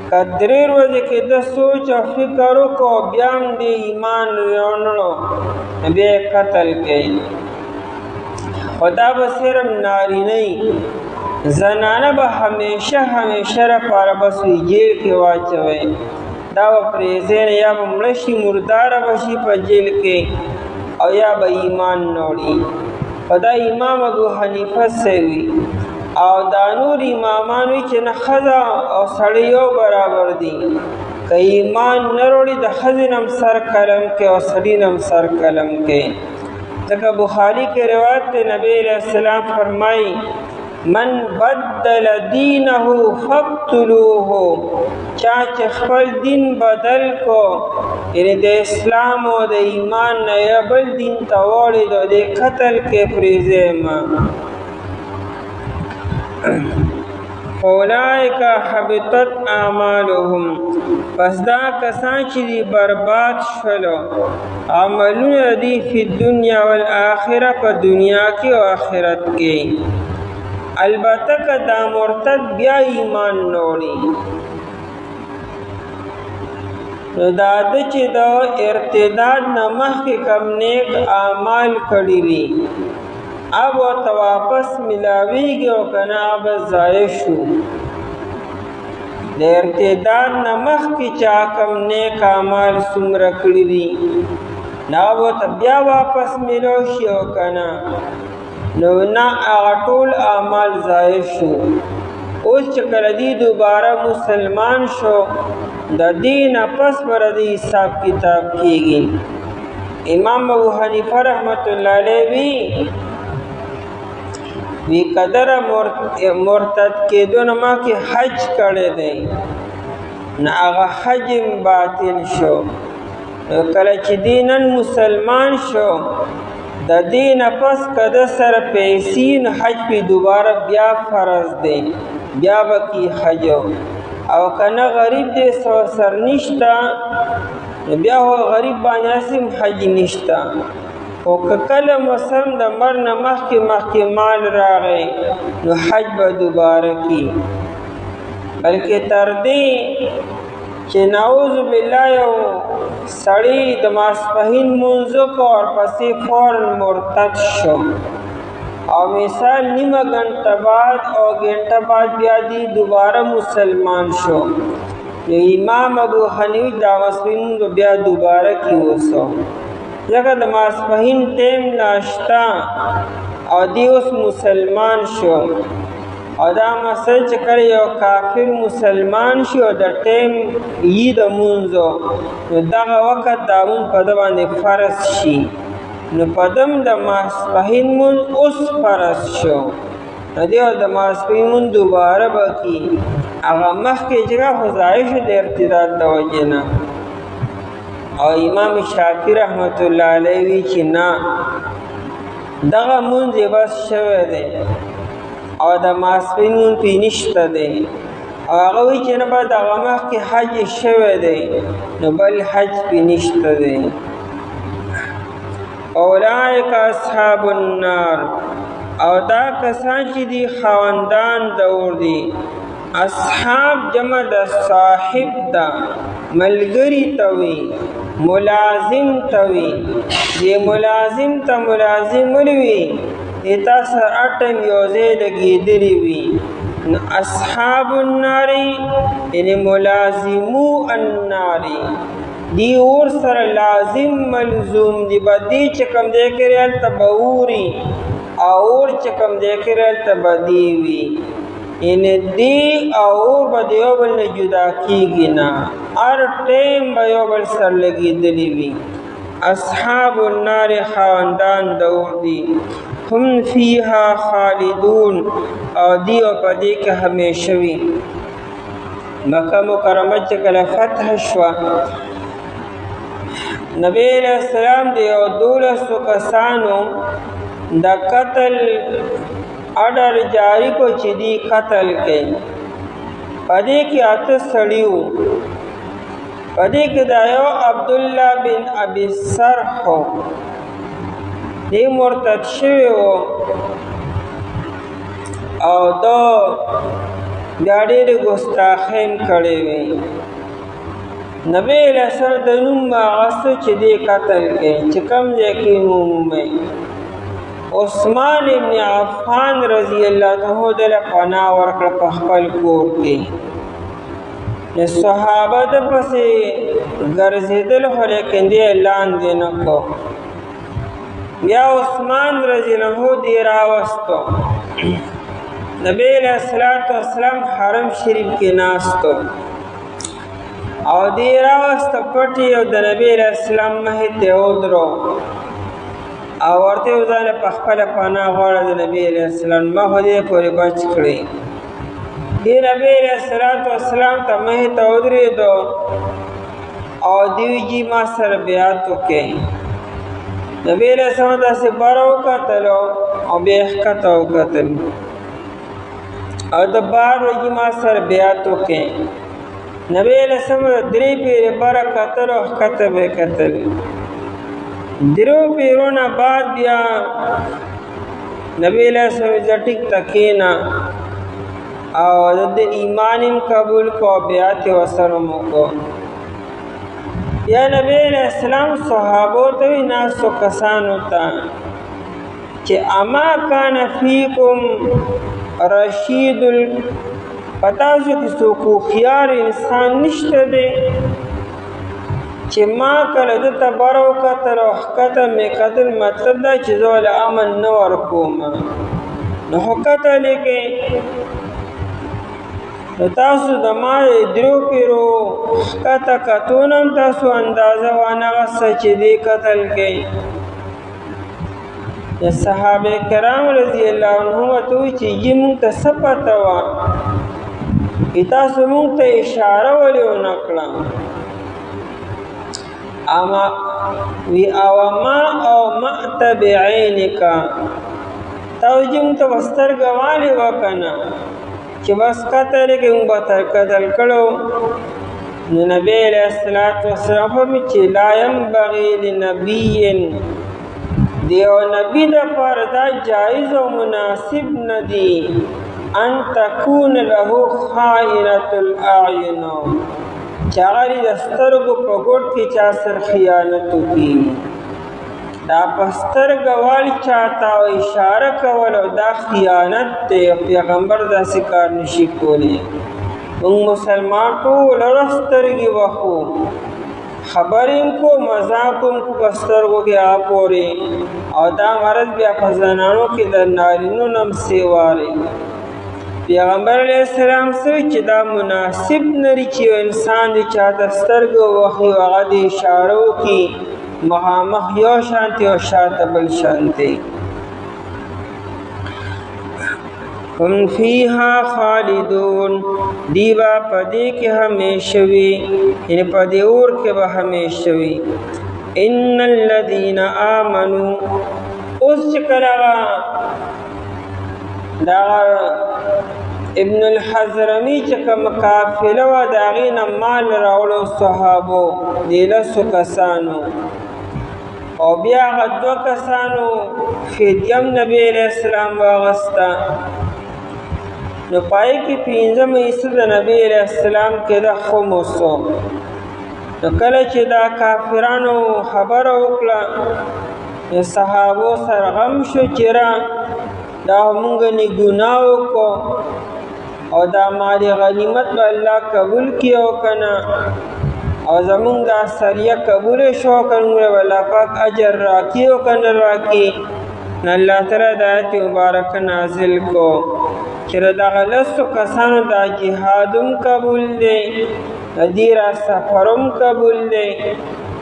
که 3 ورځې کې د سوچ او فکر وکړو بیا هم د ایمان راوړلو بیا یې قتل کړي. خو دا به صرف نارینه زنانه به همیشه لپاره بس وي جیل کې واچوئ. دا به پرېږدئ نه، یا به مړه شي مرداره به شي په جیل کې او یا به ایمان نه وړي. خو دا امام ابو حنیفه سوي او دا نور امامان وي چې نه ښځه او سړی یو برابر دي. که ایمان نه وړي د ښځې نه هم سر قلم کوي او سړي نه هم سر قلم کوي. ځکه بخاري کې روایت دی نبی علیہ السلام فرمایي من بدل دینه فقتلوه. چا چې خپل دین بدل کو یعنی د اسلام او د ایمان نه یا بل دین ته واړېد او د قتل کې پرېږدئ مه. اولئک حبطت اعمالهم. پس دا کسان چې دی برباد شولو عملونه دی فی الدنیا والآخرة په دنیا کې او آخرت کې. البته که دا مرتد بیا ایمان نه وړي نو دا ده چې د ارتداد نه مخکې کم نیک اعمال کړي وي اب ورته واپس ملاویږي او که نه اب ضایع شو. د ارتداد نه مخکې چا کم نیک اعمال څومره کړي دي نو اب ورته بیا واپس ملو شي او که نه نو نه هغه ټول اعمال ضایع شو. اوس چې کله دی دوباره مسلمان شو د دې نه پس به د حساب کتاب کېږي. امام ابو حنیفه رحمت الله علیه وی قدره مرتد کېدو نه مخکې حج کړی دی نه هغه حج باطل شو. کله چې دی نن مسلمان شو د دې نه پس که د سره پیسې نو حج پې دوباره بیا فرض دی بیا به کی حج او که نه غریب دی سر نشته بیا هو غریب باندې اسیم حج نشتا او که کله مسلم د مر نه مخکې مال راغی نو حج به دوباره کی بلکې تر دې چې نعوذ بالله یو سړی د ماسپښین لمونځ وکړ او پسې فوراً مرتد شو او مثال نیمه گھنٹه بعد او گھنٹه بعد بیا دی دوباره مسلمان شو امام ابو حنیفه دا ماسپښین بیا دوباره کی وسو ځکه د ماسپښین ټیم ناشتا او دی اوس مسلمان شو او دا مسل چې کله یو کافر مسلمان شي او د ټیم یې د مونځو نو دغه وخت دا مونځ په ده باندې فرض شي نو په دم د ماسپښین مونځ اوس فرض شو نو دی د ماسپښین مونځ دوباره به کي هغه مخکې جګه خو ضایع شو د ارتداد د وجې نه او امام شافعي رحمت الله علیه وی چې نه دغه مونځ یې بس شوی دی او د ماسپښین مونځ پې نشته دی او هغه وایي چې نه به دغه مخکې حج شوی دی نو بل حج پې نشته دی اولئک اصحاب النار او دا کسان چې دي خاوندان د اور دي اصحاب جمع د صاحب ده ملګري ته وي ملازم ته وي دې ملازم ته ملازم ولوي تا سره اټم یو ځای لګېدلي وي نو اصحاب النار یعنې ملازمو النار دی اور سره لازم ملزوم دی به دی چې کوم دی کړی هلته به اوري او اور چې کوم دی کړی هلته به دی وي یعنې دی او اور به د یو بل نه جدا کېږي نه هر ټیم به یو بل سره لګېدلي وي اصحاب النار خاوندان د اور دي هم فیها خالدون او دی او په دې کې همیشه وي مکه مکرمه چې کله فتح شوه نبی علیہ السلام دی او 1200 کسانو د قتل اډر جاری کو چې دی قتل کړي پدې کې 8 سړیو پدې کې دا یو عبد الله بن ابي سرح دی مرتد شوی و او دا بیا ډېرې ګستاخۍ کړې وې نبی علیہ السلام د نوم هغه چې دی قتل کړي چې کوم ځای کې مومي عثمان ابن عفان رضی الله عنه دله پناه ورکړه په خپل کور کې د صحابه د پسې ګرځېدل خو لیکن دی لاندې نه کو بیا عثمان رضی الله عنه دی راوستو نبی علیہ السلام حرم شریف کې ناستو او دی راوسته پټي او د نبی علیہ السلام مخې ته ودرو او ورته ځان په خپل پناه غواړه د نبی علیہ السلام ما خو دې پورې بچ کړی دی نبی علیہ السلام ته مخې ته ودرېدو او دیوی جی ما سره بیعت وکړي نبی علیہ السلام داسې بره وکتلو او بیا یې ښکته وکتل او د بار وجي ما سره بیعت وکړي نبی علیہ السلام 3 پیرې بره کتل او ښکته به یې کتل 3 پیرونه بعد بیا نبی علیہ السلام زه ټیک ته کېنه او د ایمان هم قبول کو بیعت یې ورسره وکړو یا نبی علیہ السلام صحابو ته وی ناسو کسانو ته چې اما کان فیکم رشید پتاسو کې څوک هوښیار انسان نشته دی چې ما کله دته بره وکتل او ښکته مې کتل مطلب دا چې زه ولې امن نه ورکوم نو خو کتلې کې نو تاسو د ما 3 پیرو ښکته کتونه هم تاسو اندازه وانغسته چې دې قتل کوي د صحابه کرام رضی الله عنهم ورته وایي چې یې مونږ ته څه پته وه تاسو مونږ ته اشاره ولې ونه کړه اما وی او ما او مأت بعینک توجه مونږ ته سترګه والې وکنه چې بس قتل کې مونږ به قتل کړو نبی علیہ السلام فرمی چې لا ينبغي لنبي دیو نبی د پر دا جایز او مناسب ندی ان تكون له خائنة الاعین چاغری د سترګو په ګوټ کې چا سر خیانت وکړي دا پسترګ وال چاته او اشاره کول او دا خیانت دی پیغمبر داسې کار نشي کولی موږ مسلمان ټول سترګې وخو خبریم کو مذاقم کو پسترګو کې اپوري او دا مرض بیا په زنانو کې د نارینو نم سیواري پیغمبر علیہ السلام سره چې دا مناسب نری چې انسان د چاته سترګو وخی هغه د اشاره وکړي مخامخ یو شانتی او شاته بل شانتی هم فیها خالدون دیبا پدی کې همیشه وي یعنی پدی اور کې به همیشه وي ان الذين آمنوا اوس چې کله دا ابن الحضرمی چې کوم قافله و د هغې نه مال راوړو صحابو د لسو کسانو او بیا هغه دوه کسانو فدیه هم نبي علیه السلام واغسته نو پای کې پنځم حصه د نبی علیه السلام کې د خمس و نو کله چې دا کافرانو خبره وکړه صحابو سره غم شو چې دا مونږ نه ګناه وکړو او دا مال غنیمت به الله قبول کړي او کنه او زمونږ دا سریه قبول شو کنه الله پاک اجر راکړي او کنه راکړي الله تعالی د آیت مبارک نازل کو چې دا غلسو کسانو دا جهادم قبول دی ردی را سفرم قبول دی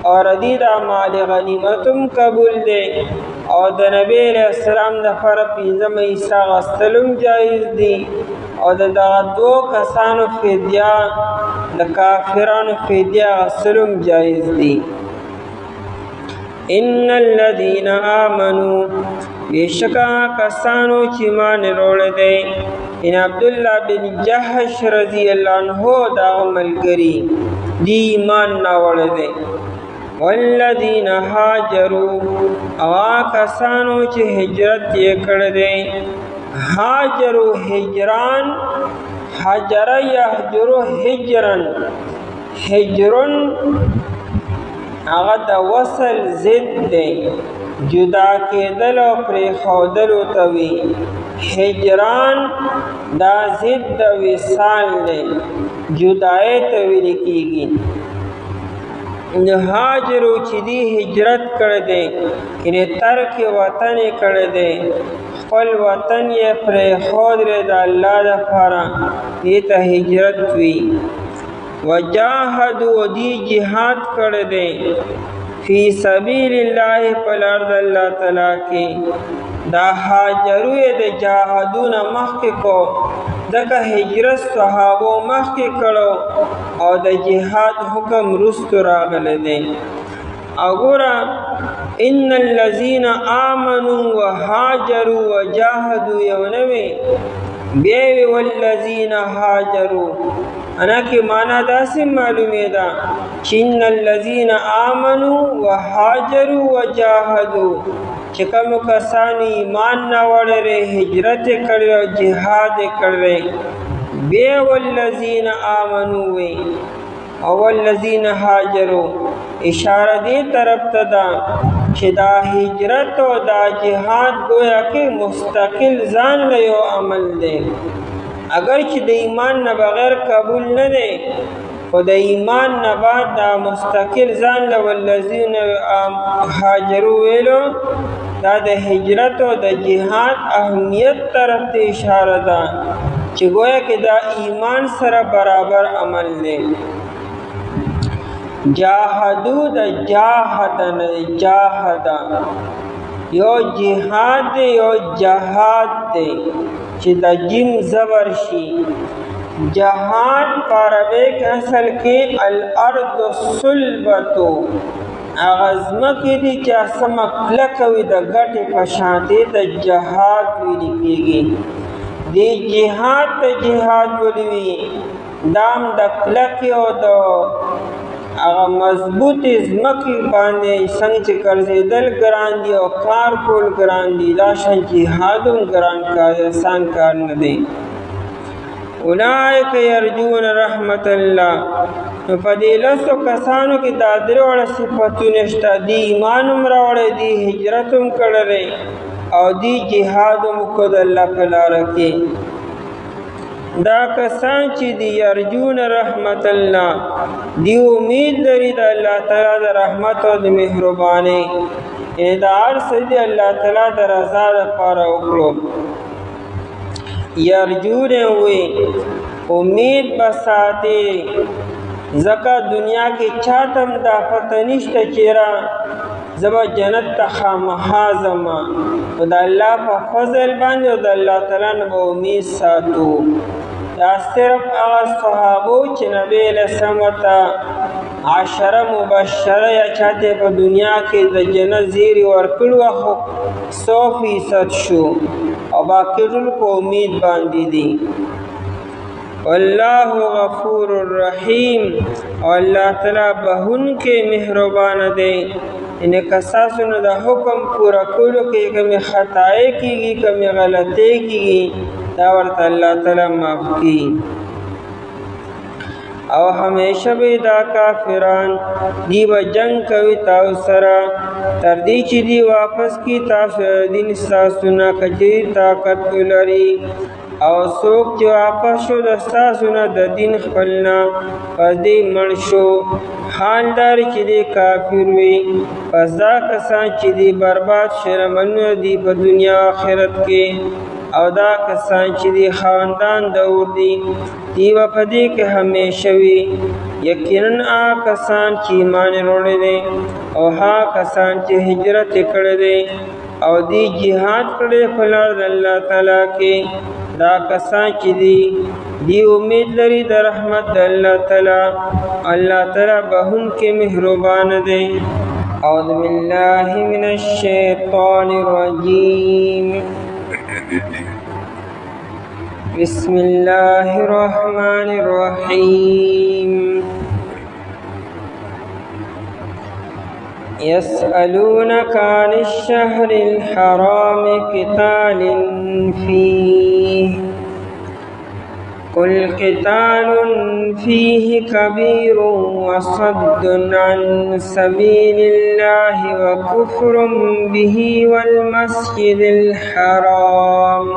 او ردی دا مال غنیمتم قبول دی او د نبی علیہ السلام د پر پنځم حصہ غسلم جایز دی او د دو کسانو فدیه د کافرانو فدیه غسلم جایز دی ان الذين آمنوا بیشکا کسانو چې ایمان وروړي دي ان عبد الله بن جحش رضی الله عنه دا ملګری دی ایمان نه وروړي دي والذین هاجروا اوا کسانو چې هجرت یې کړی دی هاجروا هجران هاجر یهجروا هجرن هجرن هغه د وصل ضد دی جدا کېدل او پرې ښودلو ته وي هجران دا ضد د وصال دی جدای ته ویل کېږي هاجرو چې دی هجرت کړی دی یعنی ترک وطن یې کړی دی خپل وطن یې پرېښود دی د الله دپاره دې ته هجرت وي وجاهدوا دی جهاد کړی دی فی سبیل الله په لار د الله تعالی کې دا هاجرو یې د جاهدونه مخکې کو دغه هجرت صحابو مخکې کړو او د جهاد حکم رستو راغلی دی اګوره ان الذين آمنوا وهاجروا وجاهدوا یو نوی بیا والذین هاجروا انا کی معنی داسې معلومه ده چې ان الذين آمنوا وهاجروا وجاهدوا چې کوم کسان ایمان نه وړي هجرت کړي او جهاد کړي بیا والذین آمنوا وی او والذین هاجروا اشاره دې طرف ته ده چې دا هجرت او دا جهاد گویا کې مستقل ځان له یو عمل دی اگر چې د ایمان نه بغیر قبول نه دی خو د ایمان نه بعد دا مستقل ځان له والذین هاجروا ویلو دا د هجرت او د جهاد اهمیت طرف ته اشاره ده چې گویا کې دا ایمان سره برابر عمل دی جاهدو د جاهدن جاهدا یو جهاد دی یو جهاد دی چې د جیم زبر شي جهاد پارویک اصل کې الارض صلبتو اغزمکی دی چې اسمه کلکوي د ګټې په شانتي د جهاد ویل کېږي دی جهاد ته جهاد ولوي دام د کلکې او د هغه مضبوطې ځمکې باندې څنګه چې ګرځېدل ګران دي او کار کول ګران دي، دا شان جهاد هم ګران کار دی، آسان کار نه دی. اولئک یرجون رحمت الله. نو په دې لسو کسانو کې دا درې واړه صفتونه شته، دی ایمان هم راوړی، دی هجرت هم کړی او دی جهاد هم وکړ د الله په لاره کې. دا کسان چې دی یرجون رحمت الله، دی امید لري د الله تعالی د رحمت او د مهربانۍ، یعنې دا هر څه دی الله تعالی د رضا دپاره وکړو. یرجون وی امید به ساتي، ځکه دنیا کې چاته هم دا پته نشته چې زه به جنت ته خامخا ځم، نو د الله په فضل باندې او د الله تعالی نه به امید ساتو. دا صرف هغه صحابو چې نبی علیه السلام ورته عشره مبشره یا چاته په دنیا کې د جنت زیری ورکړي وه، خو 100% شو او باقي ټول په امید باندې دي. والله غفور الرحیم، او الله تعالی بخښونکی مهربان دی. یعنې که ستاسو نه د حکم پوره کولو کې کومې خطایې کېږي، کومې غلطۍ کېږي، دا ورته الله تعالی معاف کړي. او همیشه به دا کافران دی به جنگ کوي تاسو سره تر دې چې دی واپس کی تاسو دین ستاسو نه کچې طاقت ولري. او څوک چې واپس شو د ستاسو نه د دین خپل نه، پس دی مړ شو حال دار چې دی کافر وي، پس دا کسان چې دی برباد شرمنونه دي په دنیا آخرت کې. او دا کسان چې دی خاندان د اور دي، دی به په دې کې همیشه وي. یقینا هغه کسان چې ایمان وروړی دی او هغه کسان چې هجرت یې کړی دی او دی جهاد کړی په لار د الله تعالی کې، دا کسان چې دی امید لري د رحمت د الله تعالی. الله تعالی بخښونکی مهربان دی. اعوذ بالله من الشیطان الرجیم. بسم الله الرحمن الرحیم. يسألونك عن الشهر الحرام قتال فيه قل قتال فيه كبير وصد عن سبيل الله وكفر به والمسجد الحرام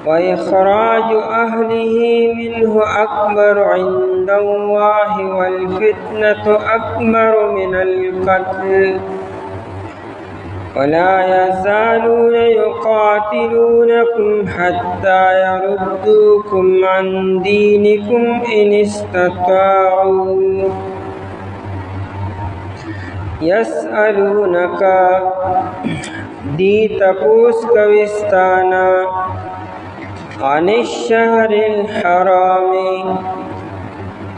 وإخراج أهله منه أكبر عند الله والفتنة أكبر من القتل ولا يزالون يقاتلونكم حتى يردوكم عن دينكم إن استطاعوا يسألونك دی تپوس کوستانا عن الشهر الحرام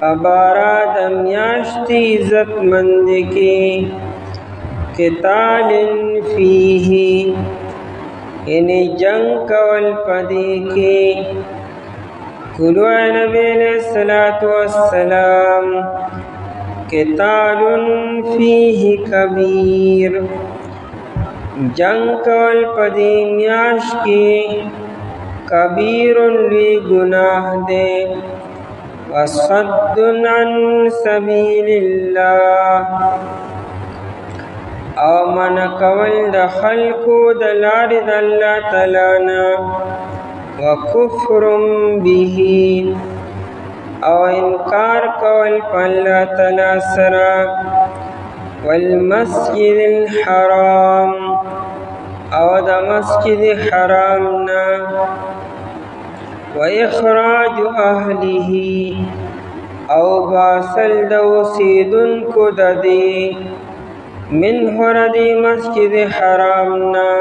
اباراد میاشتی عزت مند کی قتال فیہ یعنی جنگ کول پدی کی. قلو نبی علیہ السلام قتال فیہ کبیر، جنگ کول پدی میاش کی کبیر لوی گناہ دے. وصد عن سبیل اللہ، او من کول د خلقو د لارې د الله تعالی نه. وکفر به، او انکار کول په الله تعالی سره. والمسجد الحرام، او د مسجد حرام نه. وإخراج أهله، او باسل د اوسیدونکو د دې منه ردی مسجد حرام نا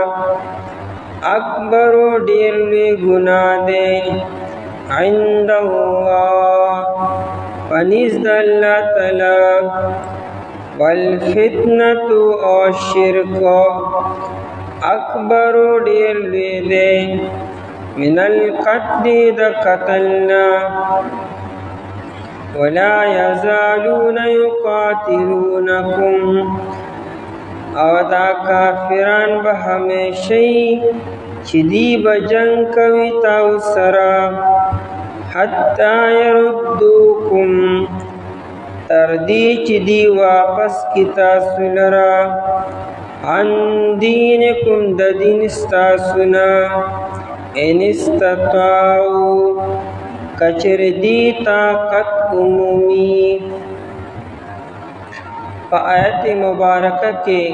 اکبر ډیر لوی ګناه دی عند الله پنځ د الله تعالی. والفتنة او شرک اکبر ډیر لوی دی من القتل د قتلنا ولا يزالون يقاتلونكم او دا کافران به همیشی چې دی به جنگ کوي تاسو سره حتی يردوکم تر دې چې دی واپس کی تاسو لره عن دینکم د دین ستاسو نه ان استطاعوا کچر دی طاقت عمومی. په آیت مبارکه کې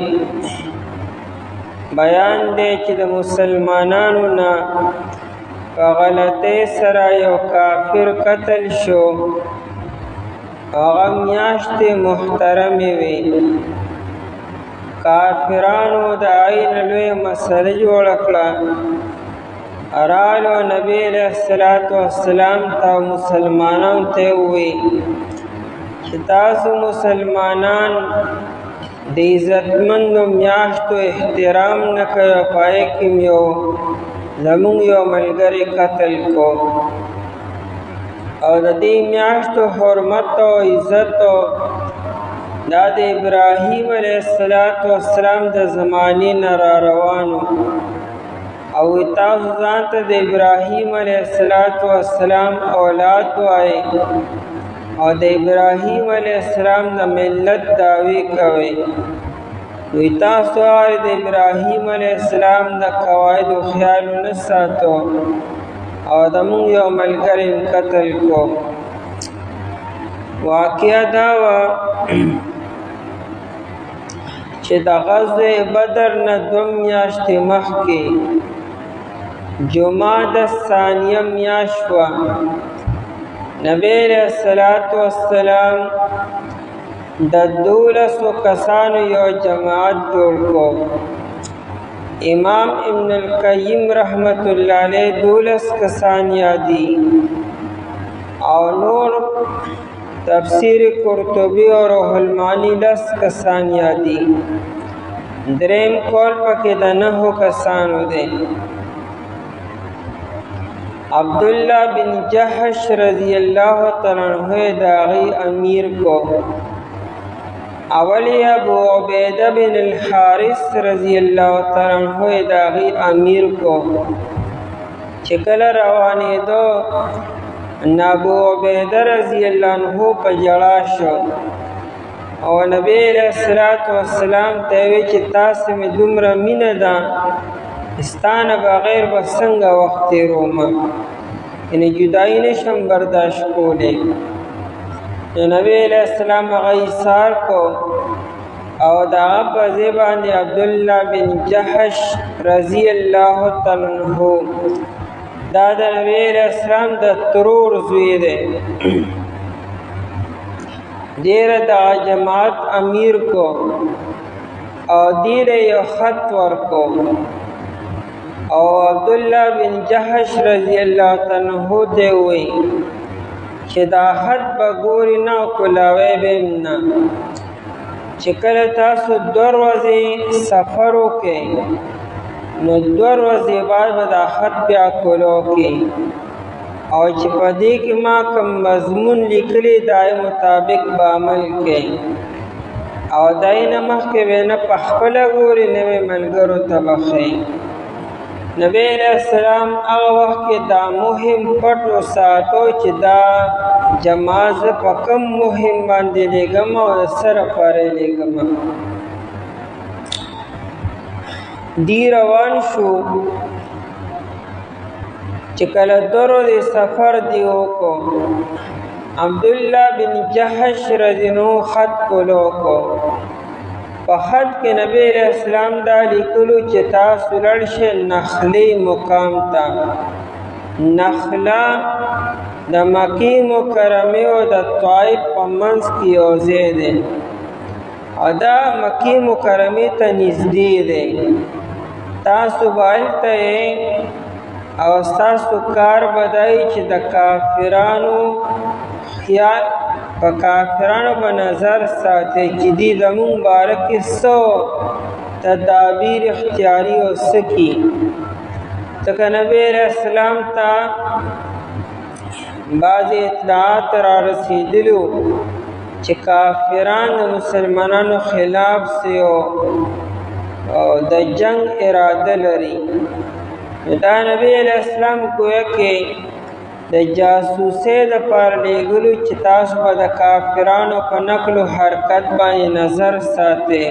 بیان دی چې د مسلمانانو نه په غلطۍ سره یو کافر قتل شو، هغه میاشتې محترمې وې. کافرانو د عین لوی مسله جوړه کړه، ارالو نبی علیہ الصلوۃ والسلام ته مسلمانانو ته وی چې تاسو مسلمانان د عزتمندو میاشتو احترام نه کوئ، پای کې یو زموږ یو ملګری قتل کو او د دې میاشتو حرمت او عزت دا د ابراهیم علیہ السلام د زمانې نه را روانو او تاسو ځان ته د ابراهیم علیه السلام اولاد وای او د ابراهیم علیه السلام د ملت دعوی کوي. وی تاسو د ابراهیم علیه السلام د قواعد او خیال نه ساتو او د مونږ یو ملګری قتل کو. واقعا دا وا چې د غزوه بدر نه 2 میاشتې مخکې جمعه الثانیه میاشت وه، نبی علیہ السلام د 12 کسانو یو جماعت جوړ کو. امام ابن القیم رحمت اللہ علیہ 12 کسان یادی او نور تفسیر قرطبی اور روح المعانی 10 کسان یادی. دریم قول پکې د 9 کسانو دی. عبداللہ بن جحش رضی اللہ تعالیٰ عنہ داغی امیر کو. اولی ابو عبیدہ بن الحارث رضی اللہ تعالیٰ عنہ داغی امیر کو. چکل روانی دو ابو عبیدہ رضی اللہ عنہ پا جڑا شو او نبی علیہ السلام تیوی چی تاسم دمر من دا استان بغیر بسنگ وقت روما، یعنی جدائی نشم برداشت کولے. نبی علیہ السلام غیثار کو او دا پا زیبان عبداللہ بن جحش رضی اللہ تعالیٰ عنہ دا نبی علیہ السلام دا ترور زوی دے. دیر دا جماعت امیر کو او دیر یو خط ورکو او عبداللہ بن جحش رضی اللہ تعالیٰ عنہ تے ہوئی چې دا خط بگوری نا کلاوی بیمنا چکل تاسو 2 ورځې سفرو کے نو 2 ورځې بعد دا خط بیا کولو کی او چې پدې کې ما کم مضمون لیکلی دای مطابق با عمل کې او دای نه مخکې ونه په خپل ګوري نوې ملګرو تبخې. نبی علیہ السلام هغه وخت کې دا مهم پټ وساتو چې دا جماز په کم مهم باندې لګم او سره پاره لګم. دی روان شو چې کله درو د سفر دیو کو عبداللہ بن جحش رضی اللہ عنہ خط کولو کو. په خط کې نبی علیہ السلام دا لیکلو چې تاسو لاړ شئ نخلی مقام ته. نخلا د مکی مکرمه او د طائف په منځ کې یو ځای دی او دا مکی مکرمه ته نږدې دی. تاسو هلته او تاسو کار بدای چې د کافرانو خیال په کافرانو په نظر ساتي چې دی زمون بارک سو تدابیر اختیاری او سکی ځکه نبی علیہ السلام ته بعض اطلاعات را رسیدلو چې کافران د مسلمانانو خلاف سیو د جنگ اراده لري. دا نبی علیہ السلام گویا کې د جاسوسۍ دپاره لېږلو چې تاسو به د کافرانو په نقل و حرکت باندې نظر ساتئ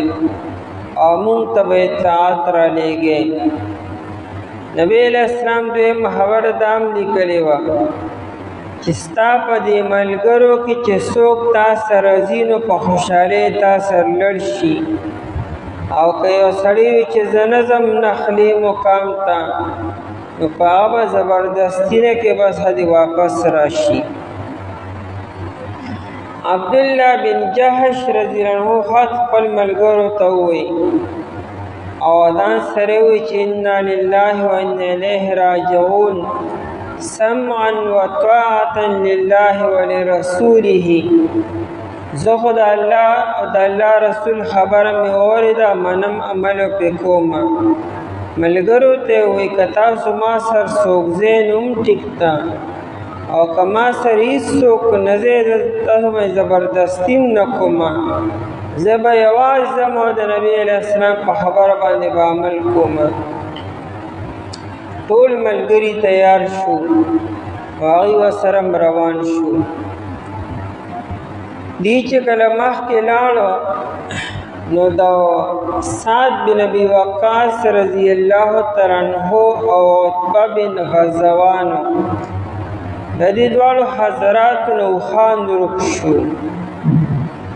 او موږ ته به اطلاعات را لېږئ. نبی علیہ السلام دویم خبره دا هم لیکلې وه چې ستا په دې ملګرو کې چې څوک تا سره ځي نو په خوشحالۍ تا سره لړ شي، او که یو سړی وي چې زه نه ځم نخلي مقام ته نو په هغه به زبردستي نه کې بس هدې واپس راشي. عبدالله بن جحش رضی الله عنه خپل ملګرو ته ووایي او ځان سره ووایي چې انا لله و انا الیه راجعون سمعا وطاعة لله ولرسوله. زه خو د الله او د الله رسول خبره مې واورېده، منم عمل پې کوم. ملګرو ته وایي که تاسو ما سره څوک ځئ نو هم ټیک ده، او که ما سره هېڅوک نه ځئ تاسو به زبردستي هم نه کوم، زه به یوازې ځم او د نبي علیه السلام په خبره باندې به عمل کوم. ټول ملګري تیار شو او هغوی ورسره روان شو. دی چې کله مخکې لاړو نو د سعد بن ابي وقاص رضی الله تعالی عنه او عتبه بن غزوان د دې دواړو حضراتو نه اوښان ورک شو.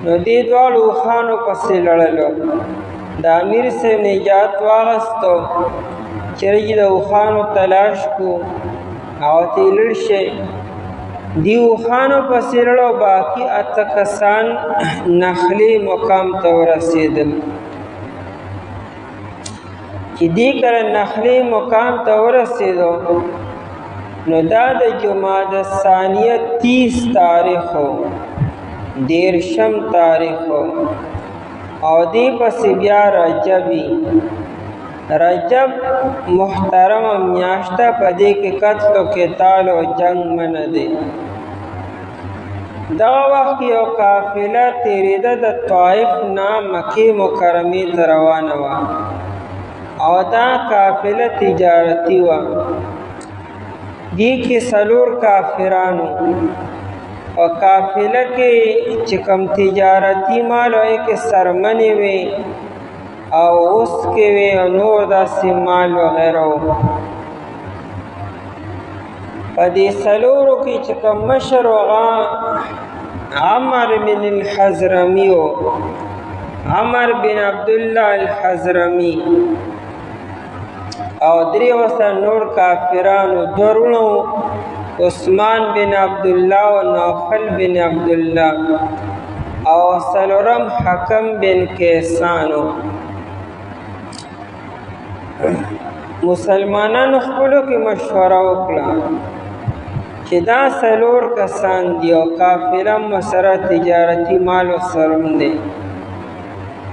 نو دې دواړو اوښانو پسې لړلو. د امیر صاحب نجات واخیستو چېرې د اوښانو تلاش کو هغه ته یې لړ شئ. دی اوښانو پسې لړو، باقي 8 کسان نخلي مقام ته ورسېدل. چې دی کله نخلي مقام ته ورسېدو نو دا د جمادی الثانیه 30 تاریخ و، 13 تاریخ و، او دی پسې بیا رجبی. رجب محترم میاشته، په دې کې قتل و قتال او جنگ منع دی. دغه وخت یو قافله تېرېده د طائف نه مکې مکرمې ته روانه وه، او دا قافله تجارتي وه. دې کې 4 کافرانو او قافله کې چې کوم تجارتي مال وی کې سرمنې وې او اوس کې وی نور داسې مال وغیره و. په دې 4 کې چې کوم مشر هغه عمر بن الحضرمي و، عمر بن عبدالله الحضرمي، او 3 ورسره نور کافرانو. 2 وروڼه عثمان بن عبدالله و نوفل بن عبدالله، او 4م حکم بن کیسانو. مسلمانانو خپلو کې مشوره وکړه چې دا 4 کسان دي او قافله مسره تجارتي مال ورسره دی.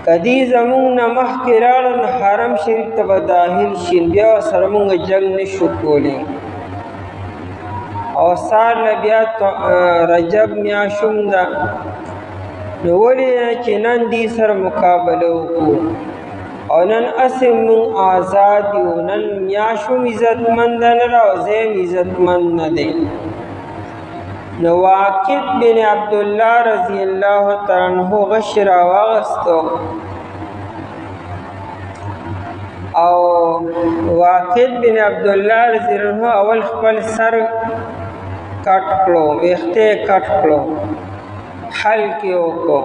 که دوی زموږ نه مخکې لاړل نو حرم شریف ته به داخل شي، بیا ورسره موږ جنګ نه شو کولی. او سار له بیا رجب میاشت هم ده، نو ولې چې نن دې سره مقابله وکړو او نن هسې موږ آزاد یو، نن میاشت هم عزتمنده نه ده او ځای هم عزتمند نه دی. نو واقد بن عبدالله رضی الله تعالی عنه غش راواغستو، او واقد بن عبدالله رضی الله عنه اول خپل سر کټ کړو، ویښته یې کټ کړو، حلق یې وکړو،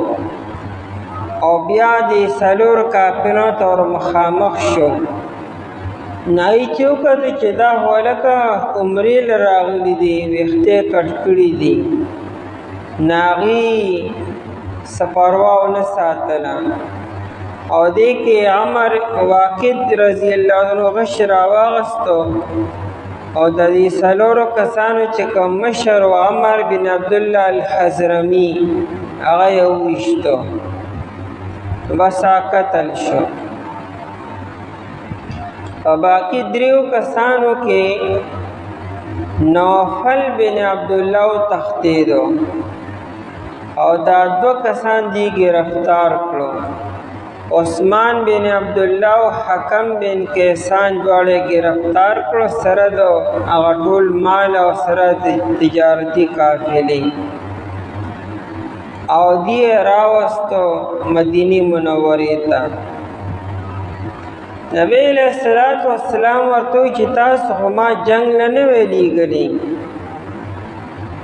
او بیا دې 4 کافرانو ته ور مخامخ شو. نایي چې وکتل چې دا خو لکه عمرې له راغلي دي، ویښته یې کټ کړي دي، نو هغې څه پروا ونه ساتله. او دې کې عمر واقد رضی الله عنه غش راواغستو، او د دې 4 کسانو چې کوم مشر و عمر بن عبدالله الحضرمي هغه یې وویشتو، بس قتل شو. په باقی دریو کسانو کې نوفل بن عبدالله تختیدو او دا دو کسان دی گرفتار کړو. عثمان بن عبدالله او حکم بن کیسان دواړه گرفتار کړو سره د هغه ټول مال او سره د تجارتي قافلې او دی راوستو مدینه منورې ته. نبی علیہ الصلوۃ والسلام ورته چې تاسو خو ما جنگ نه ویلي غلي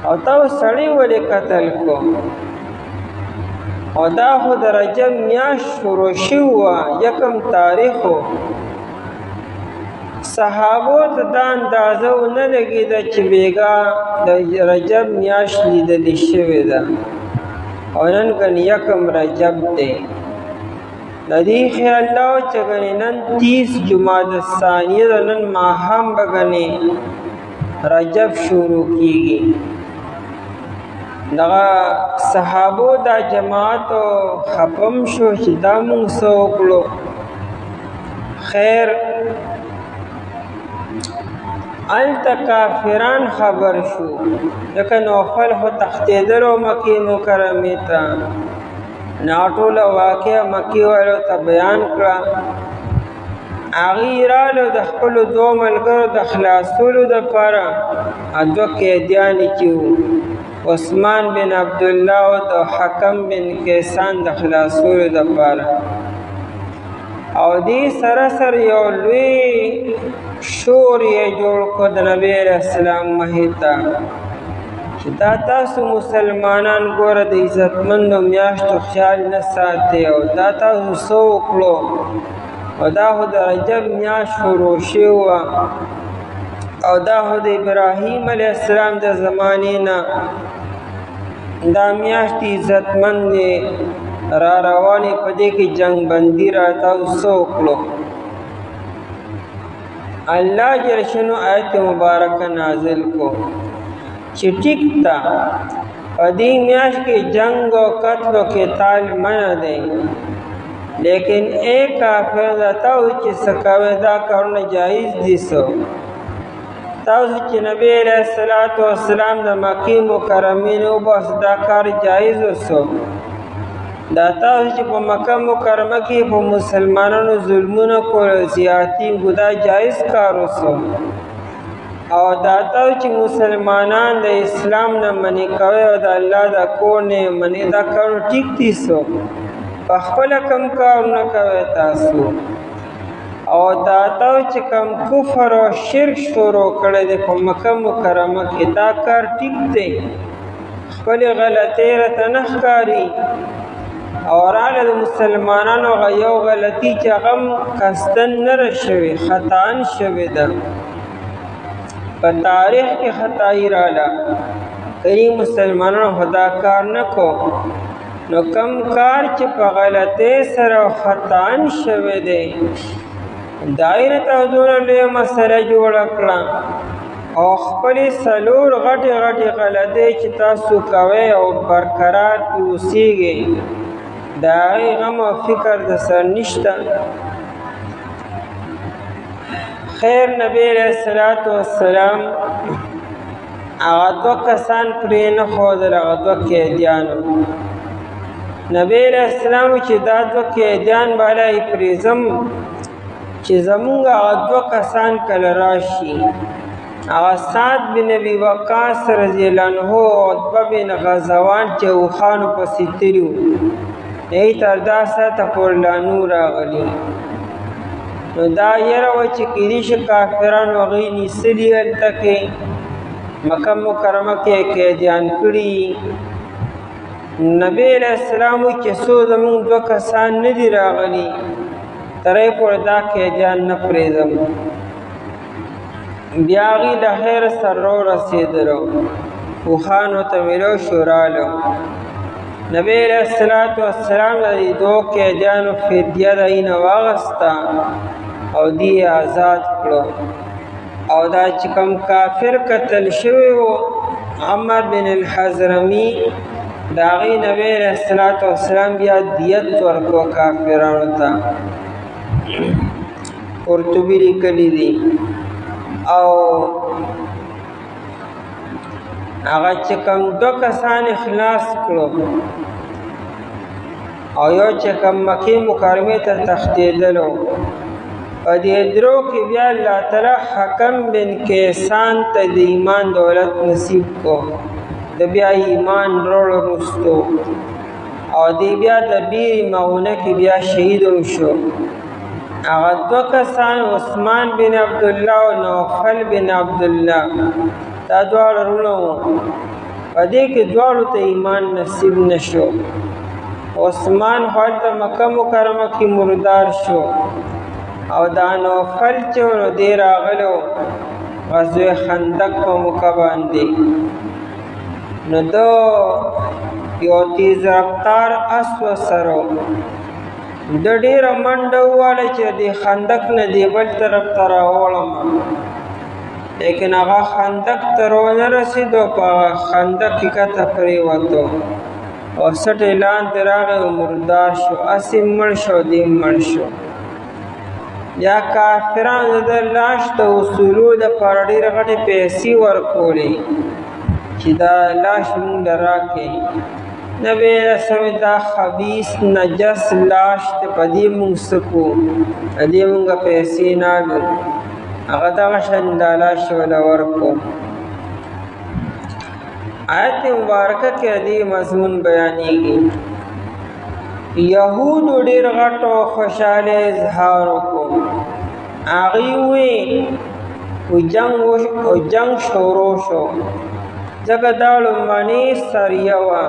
او تاسو سړی ولې قتل کو او دا خو د رجب میاشت شروع شوه یکم تاریخو. صحابو ته دا اندازه ونه لګېده چې بیګا د رجب میاشت لیدلې شوې ده او نن ګنې یکم رجب دی. د دې خیال لا چې ګنې نن 30 جمادی الثانیه ده، نن ماښام به ګنې رجب شروع کیږي. دغه صحابو دا جماعت خپم شو چې دا مونږ څه وکړو. خیر هلته کافران خبر شو ځکه نوفل خو تښتېدلو مکې مکرمې ته. نا ټوله واقعه مکې والو ته بیان کړه. هغوی رالو د خپلو دوو ملګرو د خلاصولو دپاره. دوه قیدیانې چې وو عثمان بن عبدالله او د حکم بن کیسان د خلاصولو دپاره. او دې سره سره یو لوی شور یې جوړ کړ د نبي علیه السلام مخې ته چې دا تاسو مسلمانان ګوره د عزتمندو میاشتو خیال نه ساتئ او دا تاسو څه وکړو او دا خو د رجب میاشت شروع شوې وه او دا خو د ابراهیم علیه السلام د زمانې نه دا میاشت عزتمند دی را روانې په دې کې جنگ بندي را تاسو څه وکړو. الله جل شانو آیت مبارکه نازل کو چې ټیک ته په دې میاشت کې جنگ او قتل او قتال منع دی، لیکن ایک کافر تاسو چې څه کوئ دا کارونه جایز دي. تاسو چې نبی علیہ الصلوۃ والسلام د مکې مکرمې نه وباسه دا کار جایز وسو. دا تاسو چې په مکه مکرمه کې په مسلمانانو ظلمونه کول زیاتی ګدا جایز کار وسو. او دا تاسو چې مسلمانان د اسلام نه منې کوي او د الله د کور نه منې دا کار ټیک دي. په خپل کم کار نه کوي تاسو. او دا تاسو چې کم کفر او شرک شروع کړی دی په مکه مکرمه کې دا کار ټیک دی. خپل غلطۍ راته نه ښکاري او راله د مسلمانانو یو غلطي چې هغه قصدن نه ده شوې خطاً شوې ده، په تاریخ کې خطایي راله کړي مسلمانانو خدا کار نه کو. نو کم کار چې په غلطۍ سره خطاً شوې دی دایره ته دونه لویه مسله جوړه کړه او خپلې څلور غټې غټې غلطۍ چې تاسو کوئ او برقرار پرې اوسېږئ د هغې غم او فکر د سر نشته. خیر نبی علیہ الصلوۃ والسلام هغه دوه کسان پرې نه ښودل، هغه دوه قیدیانو. نبی علیہ السلام چې دا دوه قیدیان بالا یې پرېږدم چې زمونږ هغه دوه کسان کله راشي. هغه سعد بن ابي وقاص رضی الله عنه او عتبه بن غزوان چې اوښانو پسې تلي وو ای تر دا ساعته پورې لا نور راغلي. نو دا یره وه چې کیدای شي کافرانو هغوی نیسلي هلته کې مکه مکرمه کې قیدیان کړي. نبی علیہ السلام وایي چې څو زمونږ دوه کسان نه دي راغلي ترې پورې دا قیدیان نه پرېږدم. بیا هغوی د خیر سره راورسېدلو اوښانو ته میلو شو رالو. نبی علیہ الصلوۃ والسلام د دې دوه قیدیانو فدیه د هغوی نه واخیسته او دی آزاد کړو. او دا چې کوم کافر قتل شوی و عمر بن الحضرمي د هغې نبی علیہ الصلوۃ والسلام بیا دیت ورکړو کافرانو ته. قرطبي لیکلي دي او هغه چې کوم دوه کسان خلاص کړو او یو چې کوم مکې مکرمې ته تښتېدلو په دې درو کې بیا الله تعالی حکم بن کیسان ته د ایمان دولت نصیب کو د بیا ایمان وروړو وروستو او دی بیا د بیرې مغونه کې بیا شهید شو هغه دوه کسان عثمان بن عبدالله او نوفل بن عبدالله دا دواړه وروڼه وو په دې کې دواړو ته ایمان نصیب نشو عثمان هلته مکه مکرمه کې مردار شو او دا نوفل چې نو دی راغلو غزوه خندق په موقع باندې نو دو یو تیز رفتار اس وسرو د ډېره منډه وواله چې د خندق نه دی بل طرف ته راوړم لیکن هغه خندق ته ونه رسېدو په خندق کې کته پرېوتو او سټ اعلان ته راغی مردار شو اسې مړ شو دی مړ شو یا کافرانو د لاش ته وصولو دپاره ډېرې غټې پیسې ورکولې چې دا لاش مونږ له راکړې نبی رسول دا خبیث نجس لاش ته په دې مونږ څه کوو په دې مونږ پیسې نالو هغه دغه شان دا لاش وله ورکړو آیت مبارکه کې دې مضمون بیانېږي یهودو ډېر غټو خوشحاله اظهار وکړو هغوی وی جنګ شروع شو ځکه دا لومړنۍ سریه وه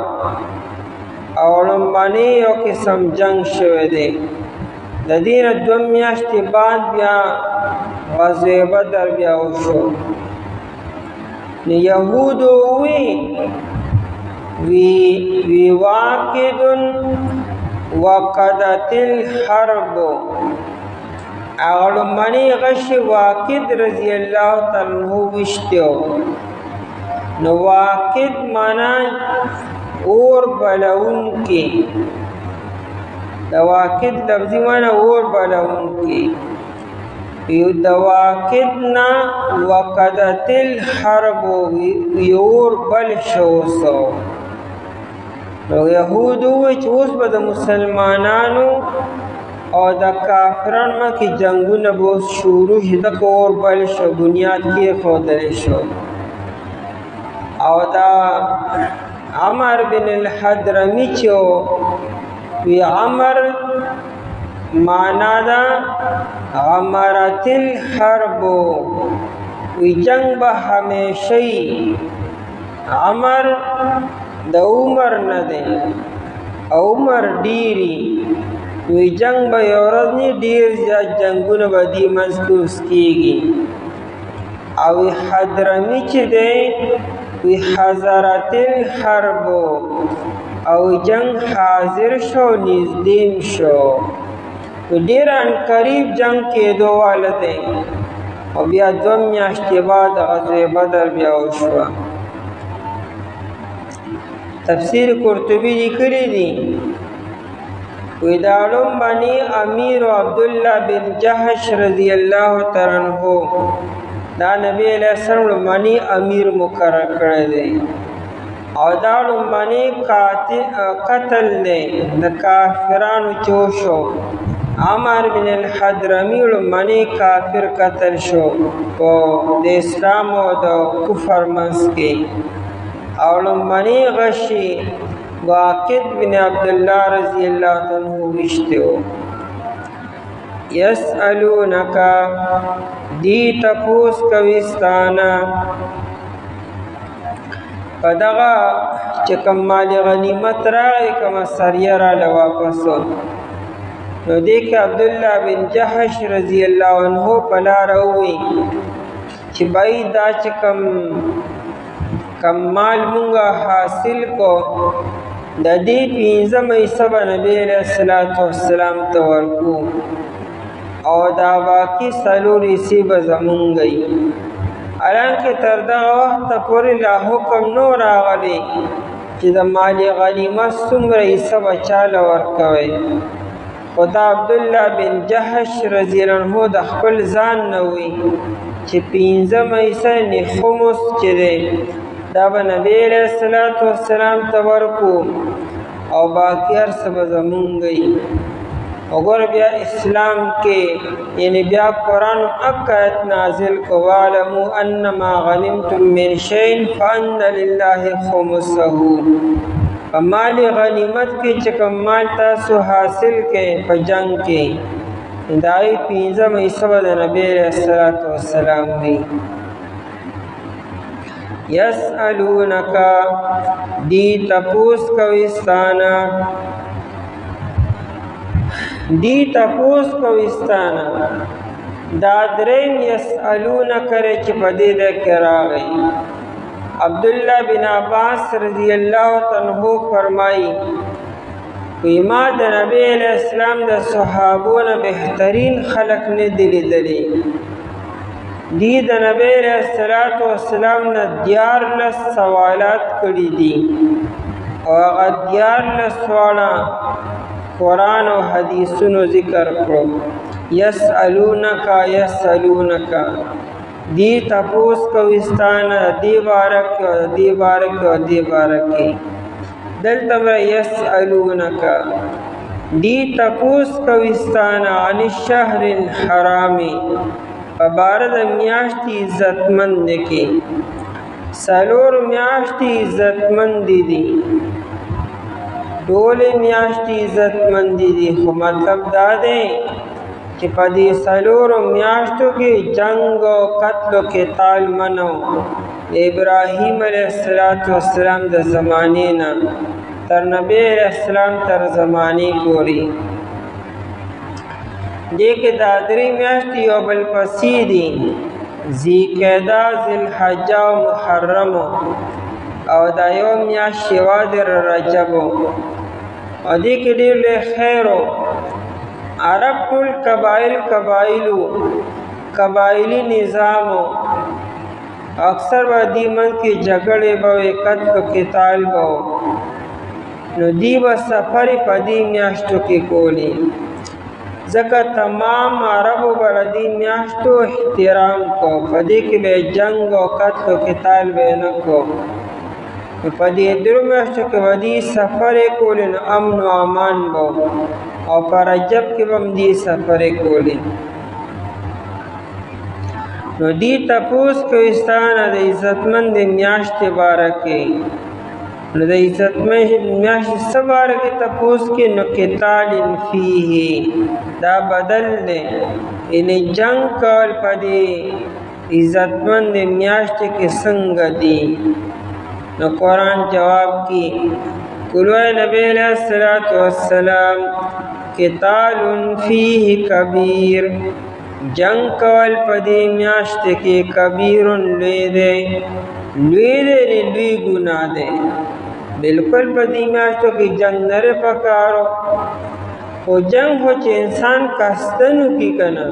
او لومړنۍ یو قسم جنګ شوی دی د دې نه 2 میاشتې بعد بیا غزوه بدر بیا وشو نو یهودو وی واقد وقدت الحرب هغه لومړنۍ غشي واقد رضی الله تعالی عنہ وشتو نو واقد معنا اور بلون کی د واقد لفظي معنا اور بلون کی یو د واقد نا وقدت الحرب یور بل شو سو نو یهودو چې اوس به د مسلمانانو او د کافرانو مکې جنګونه به اوس شروع شي ځکه اور بل شو بنیاد کېښودلی شو او دا عمر بن الحضرمي چې وی عمر معنا دا عمرت الحرب وی جنگ به همیشه عمر د عمر نه دی عمر ډیری وی جنگ به یو ورځ نه ډیر زیات جنګونه به دې منځ کې اوس کېږي او حضرمي چې دی وی حضرت الحرب او جنگ حاضر شو نزدیم شو ډیر ان قریب جنگ کېدو واله دی او بیا 2 میاشتې بعد غزوه بدر بیا وشوه تفسیر قرطبی لیکلی دی وی دا لومړني امیر عبدالله بن جحش رضی الله تعالی عنہ دا نبی علیہ السلام لومړني امیر مقرر کړی دی او دا لومړني قتل دی د کافرانو چې وشو عمر بن الحضرمي لومړني کافر قتل شو په د اسلام او د کفر منځ کې او لومړني غشي واقد بن عبدالله رضی الله عنه وشتو یسألونک دی تپوس کوستانا پدغه چې کوم مال غنیمت راغی کوم سریه را واپسو نو دې کې عبدالله بن جحش رضی الله عنه پلار وی چې بای دا چې کم مال مونږه حاصل کو د دې 15 حصہ نبی علیہ الصلوۃ والسلام ته ورکو او دا باقی سلور حصے به زمونږی حالانکه تر دغه وخت پورې لا حکم نو راغلی چې د مال غنیمت څومره حصہ به چاله ورکوي خدا عبدالله بن جحش رضی الله عنه د خپل ځان نه وی چې 15 حصه نه خمس چې دی دا به نبی علیہ الصلوۃ والسلام ته ورکو او باقی هر څه به زمونږ وګور بیا اسلام کې یعنی بیا قرآن آیت نازل کو وَاعْلَمُوا أَنَّمَا غَنِمْتُم مِّن شَيْءٍ فَأَنَّ لِلَّهِ خُمُسَهُ مال غنیمت کې چې کوم مال تاسو حاصل کې په جنگ کې دای 15 حصہ د نبی رسول الله والسلام دی یسألونک دی تپوس کوستانا دا درین یسألونک کرے چې په دې د کراغی عبداللہ بن عباس رضی اللہ عنہ فرمائی ما د نبی علیہ السلام د صحابون بہترین خلق نے دلی دلی دی د نبی علیہ السلام نے دیار لس سوالات کری دی اور دیار لس سوالا قرآن و حدیثن و ذکر کرو یسألونکا دی تپوس کوستانا دی بارک دلتم یسألونکا دی تپوس کوستانا عن الشهر الحرامی فبارد میاشتی عزتمند کی سالور میاشتی عزتمند دی ډول میاشتی عزتمند دی خو مطلب دا دی چې په دې څلورو میاشتو کې جنگ او قتل او قتال منو ابراهیم علیه السلام د زمانې نه تر نبی علیه السلام تر زمانې پورې دې کې دا درې میاشتې یو بل پسې دي ذوالقعده ذوالحجه او محرم او دا یو میاشت شوال رجب او دې کې ډېر خیر عرب ټول قبائلی نظام اکثر با دی من کی جگڑے باوے قتل و قتال باو نو دی با سفری پا دی میاشتو کی کولی ذکر تمام عرب و بردی میاشتو احترام کو پا دی کی بے جنگ و قتل و قتال بے نکو پا دی درو میاشتو کی ودی سفری کولی نو امن و امان باو او پر رجب کې بم دی سفر کولی نو دی تپوس کوستانه د عزتمند میاشت بارکه نو د عزتمند میاشت سبارکه تپوس کې نو قتال فیه دا بدل دی ان جنگ کول پدی عزتمند میاشت کې څنګه دی نو قرآن جواب کی قلوه نبی علیہ السلام قتال فیہ کبیر جنگ کول پدی میاشت کے کبیر لوی دے لوی گناہ دے بالکل پدی میاشتوں کی جنگ نرے پکارو وہ جنگ ہو چے انسان کستنو کی کنا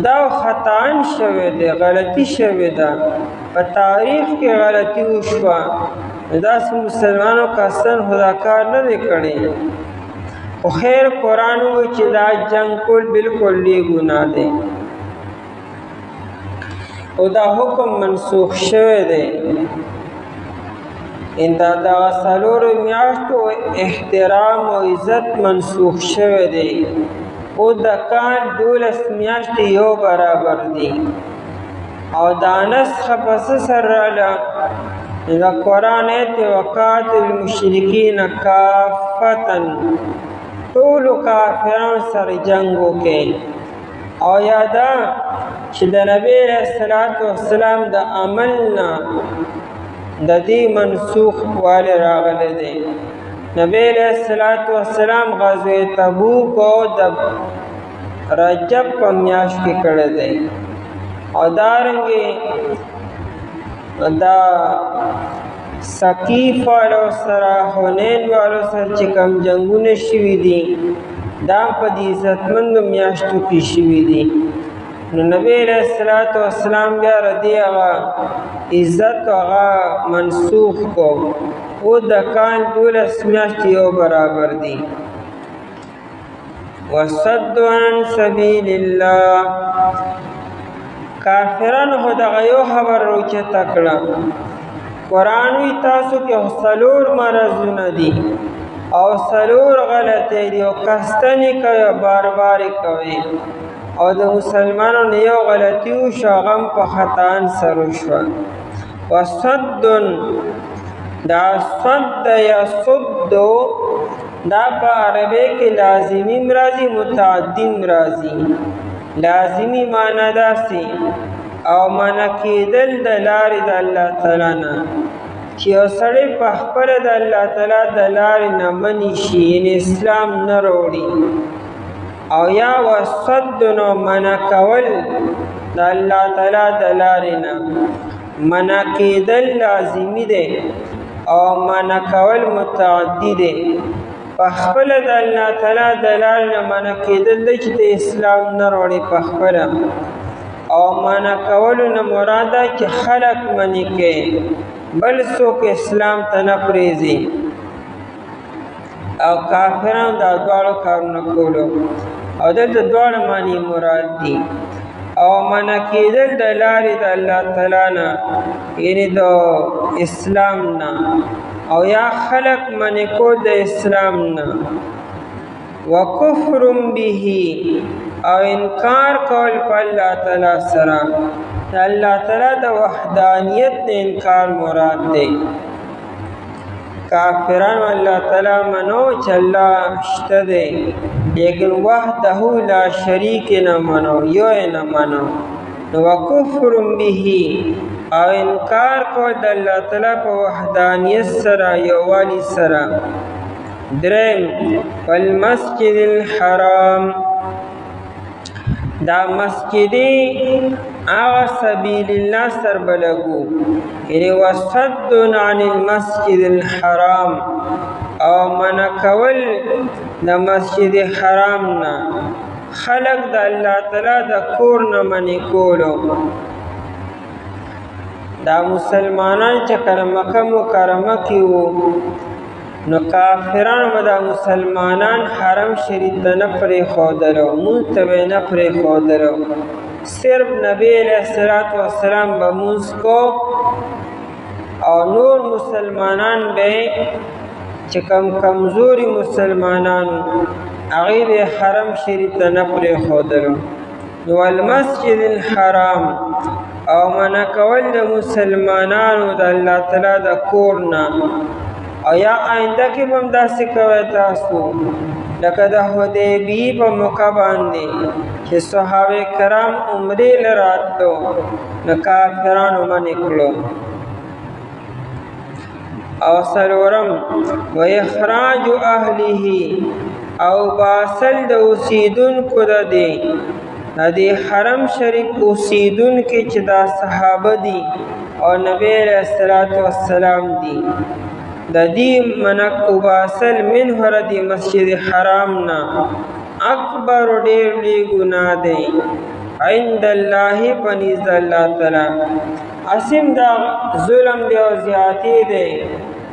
دا خطان شوے دے غلطی شوے دا پا تاریخ کے غلطی وشوا دا سے مسلمانوں کستن خدا کار نہ کڑے خو خیر قرآن ہوئی چی دا جنگ کل بالکل لی گناہ دے او دا حکم منسوخ شوے دے ان دا سالور میاشتو احترام و عزت منسوخ شوے دے او دا کان دولس میاشت یو برابر دی او دا نسخ پس سر رالا دا قرآن ایت وقاتل المشرکین کافتن طول کافران سر جنگو کے او یادا چې د نبی علیہ السلام د عملنا د دې منسوخ والی راغلی دی نبی علیہ السلام غزوه تبوک او د رجب په میاشت کې کړی دی او دارنګې دا ثقیف والو سره حنین والو سره چې کوم جنګونه شوي دي دا په دې عزتمندو میاشتو کې شوي دي نو نبی علیہ السلام بیا ردی هغه عزت هغه منسوخ کو او د کان 12 میاشتې یو برابر دي وصد عن سبیل الله. کافران خو دغه یو خبر راوچته کړه، قرآن وی تاسو کې څلور مرضونه دي او څلور غلطۍ دي او کستنې کوي بار بار کوي، او د مسلمانانو یو غلطي وشو هغه هم په خطا سره وشوه. وصد، دا صد یا صد دا په عربی کې لازمی راځي متعدی راځي. لازمی معنی داسې او منع کېدل د لارې د الله تعالی نه، چې یو سړی په خپله د الله تعالی د لارې نه منې شي، یعنې اسلام نه راوړي. او یا وصد نو منع کول د الله تعالی د لارې نه، منع کېدل لازمی دی او منع کول متعدی دی. په خپله د الله تعالی د لارې نه منع کېدل دی چې د اسلام نه راوړي په خپله، او منع کولو نه مراد ده چې خلق منع کوي بل څوک اسلام ته نه پرېږدي، او کافران دا دواړه کارونه کولو، او دلته دواړه معنی مراد دي. او منع کېدل د لارې د الله تعالی نه یعنې د اسلام نه، او یا خلق منع کول د اسلام نه. وکفر به، او انکار کول په الله تعالی سره، د الله تعالی د وحدانیت نه انکار مراد دی. کافران الله تعالی منو چې الله شته دی، لیکن وحده لا شریک نه منو، یو نه منو. نو وکفر به، او انکار کول د الله تعالی په وحدانیت سره، یووالي سره. دریم والمسجد الحرام، دا مسجدی آغا سبیل اللہ سر بلگو، یعنی وصد عن المسجد الحرام، او منع کول دا مسجد حرام نا، خلق دا اللہ تعالی دا کور نا منع کولو. دا مسلمانان چکر مکہ مکرمہ کیو، نو کافران و دا مسلمانان حرم شریف ته نه پرېښودلو، مونځ ته به یې نه پرېښودلو، صرف نبی علیہ السلام به مونځ کو، او نور مسلمانان به چې کم کمزوري مسلمانانو هغوی به حرم شریف ته نه پرېښودلو. نو المسجد الحرام، او منع کول د مسلمانانو د الله تعالی د کور نه. او یا آئنده کې به هم داسې کوئ تاسو لکه د حدیبیې په موقع باندې چې صحابه کرام عمرې له راتلو، نو کافرانو منع کړو. او څلورم واخراج اهله، او باسل د اوسیدونکو د دې حرم شریف اوسیدونکي چې دا صحابه دي او نبی علیہ السلام دي، د دې منع وباسل منه ردی مسجد حرام نا اکبر ډیر لوی ګناه دی عند الله پنځ الله تعالی. اسیم دا ظلم دی او زیاتی دی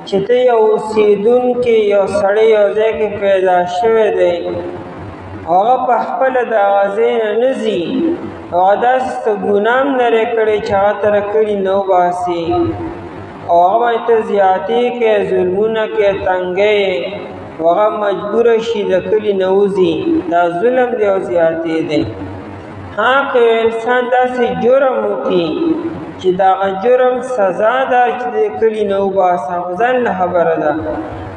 چې ته یو اوسیدونکي یو سړی یو ځای کې پیدا شوی دی، هغه په خپله د هغه ځای نه نه ځي، هغه داسې څه ګناه هم نه دی کړی چې هغه ته کړي نه وباسي، او هغه باندې ته زیاتې کوې، ظلمونه کوې، تنګۍ، هغه مجبوره شي د کلي نه وځي. دا ظلم دی او زیاتې دی. ها که یو انسان داسې جرم وکړي چې د هغه جرم سزا ده چې د کلي نه وباسه، خو ځان له خبره ده،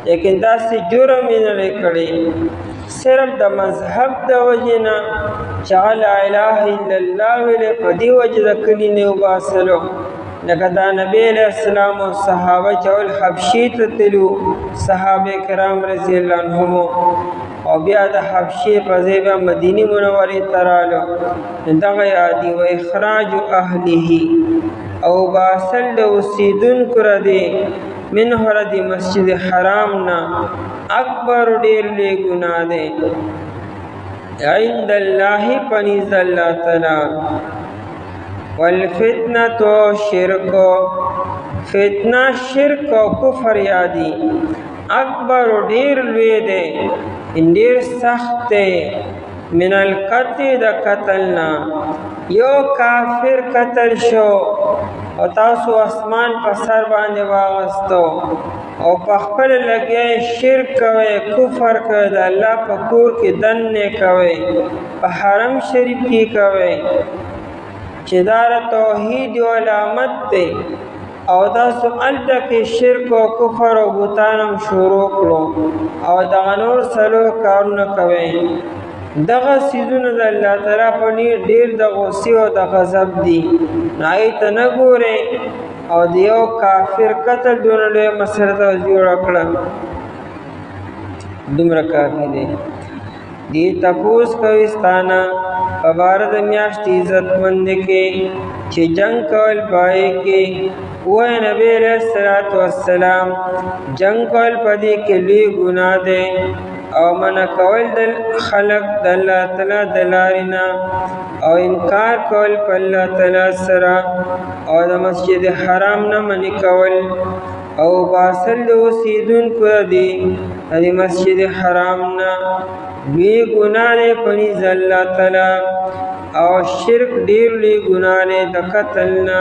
لیکن داسې جرم یې نه دی کړی، صرف د مذهب د وجې نه چې هغه لا اله الا الله ویلې، په دې وجې د کلي نه وباسلو. لکه دا نبی علیہ السلام او صحابه چې اول حبشې ته تلو، صحابه کرام رضی الله عنهم، او بیا د حبشې په ځای بیا مدینې منورې ته رالو. دغه یادي و اخراج اهله، او باسل د اوسیدونکو ردی منه ردی مسجد حرام نه اکبر ډیر لوی ګناه دی عند الله پنځ الله تعالی. والفتنة شرک، فتنه شرک او کفر یادی اکبر ډیر لوی دی، ډیر سخت دی من القتل د قتلنا یو کافر قتل شو او تاسو اسمان په سر باندې واغستو او په خپل لګیا شرک کوي کفر کوي د الله په کور کې دنه کوي په حرم شریف کې کوي چې دا توحید او علامت دی او تاسو الته کې شرک او کفر او بوتانم شروع کړو او دغه نور سلو کارونه کوي دغه سيزونه د الله تعالی په ډیر د غصې او د غضب دي نای ته نه ګوري او دیو کافر قتل دونه مسرت جوړ کړل دومره کافی دی دی تپوس کوي ستانه په بار د میاشتې عزت مند کې چې جنگ کول پای کې وای نبی علیہ الصلوۃ والسلام جنگ کول پدې کې لوی ګناه ده او من کول د خلق د الله تعالی د لارنا او انکار کول په الله تعالی سره او د مسجد حرام نه منی کول او باسل د اوسیدونکو دی د مسجد حرام نه لوی ګناه نه پنځ الله تعالی او شرک ډیر لوی ګناه نه د قتل نه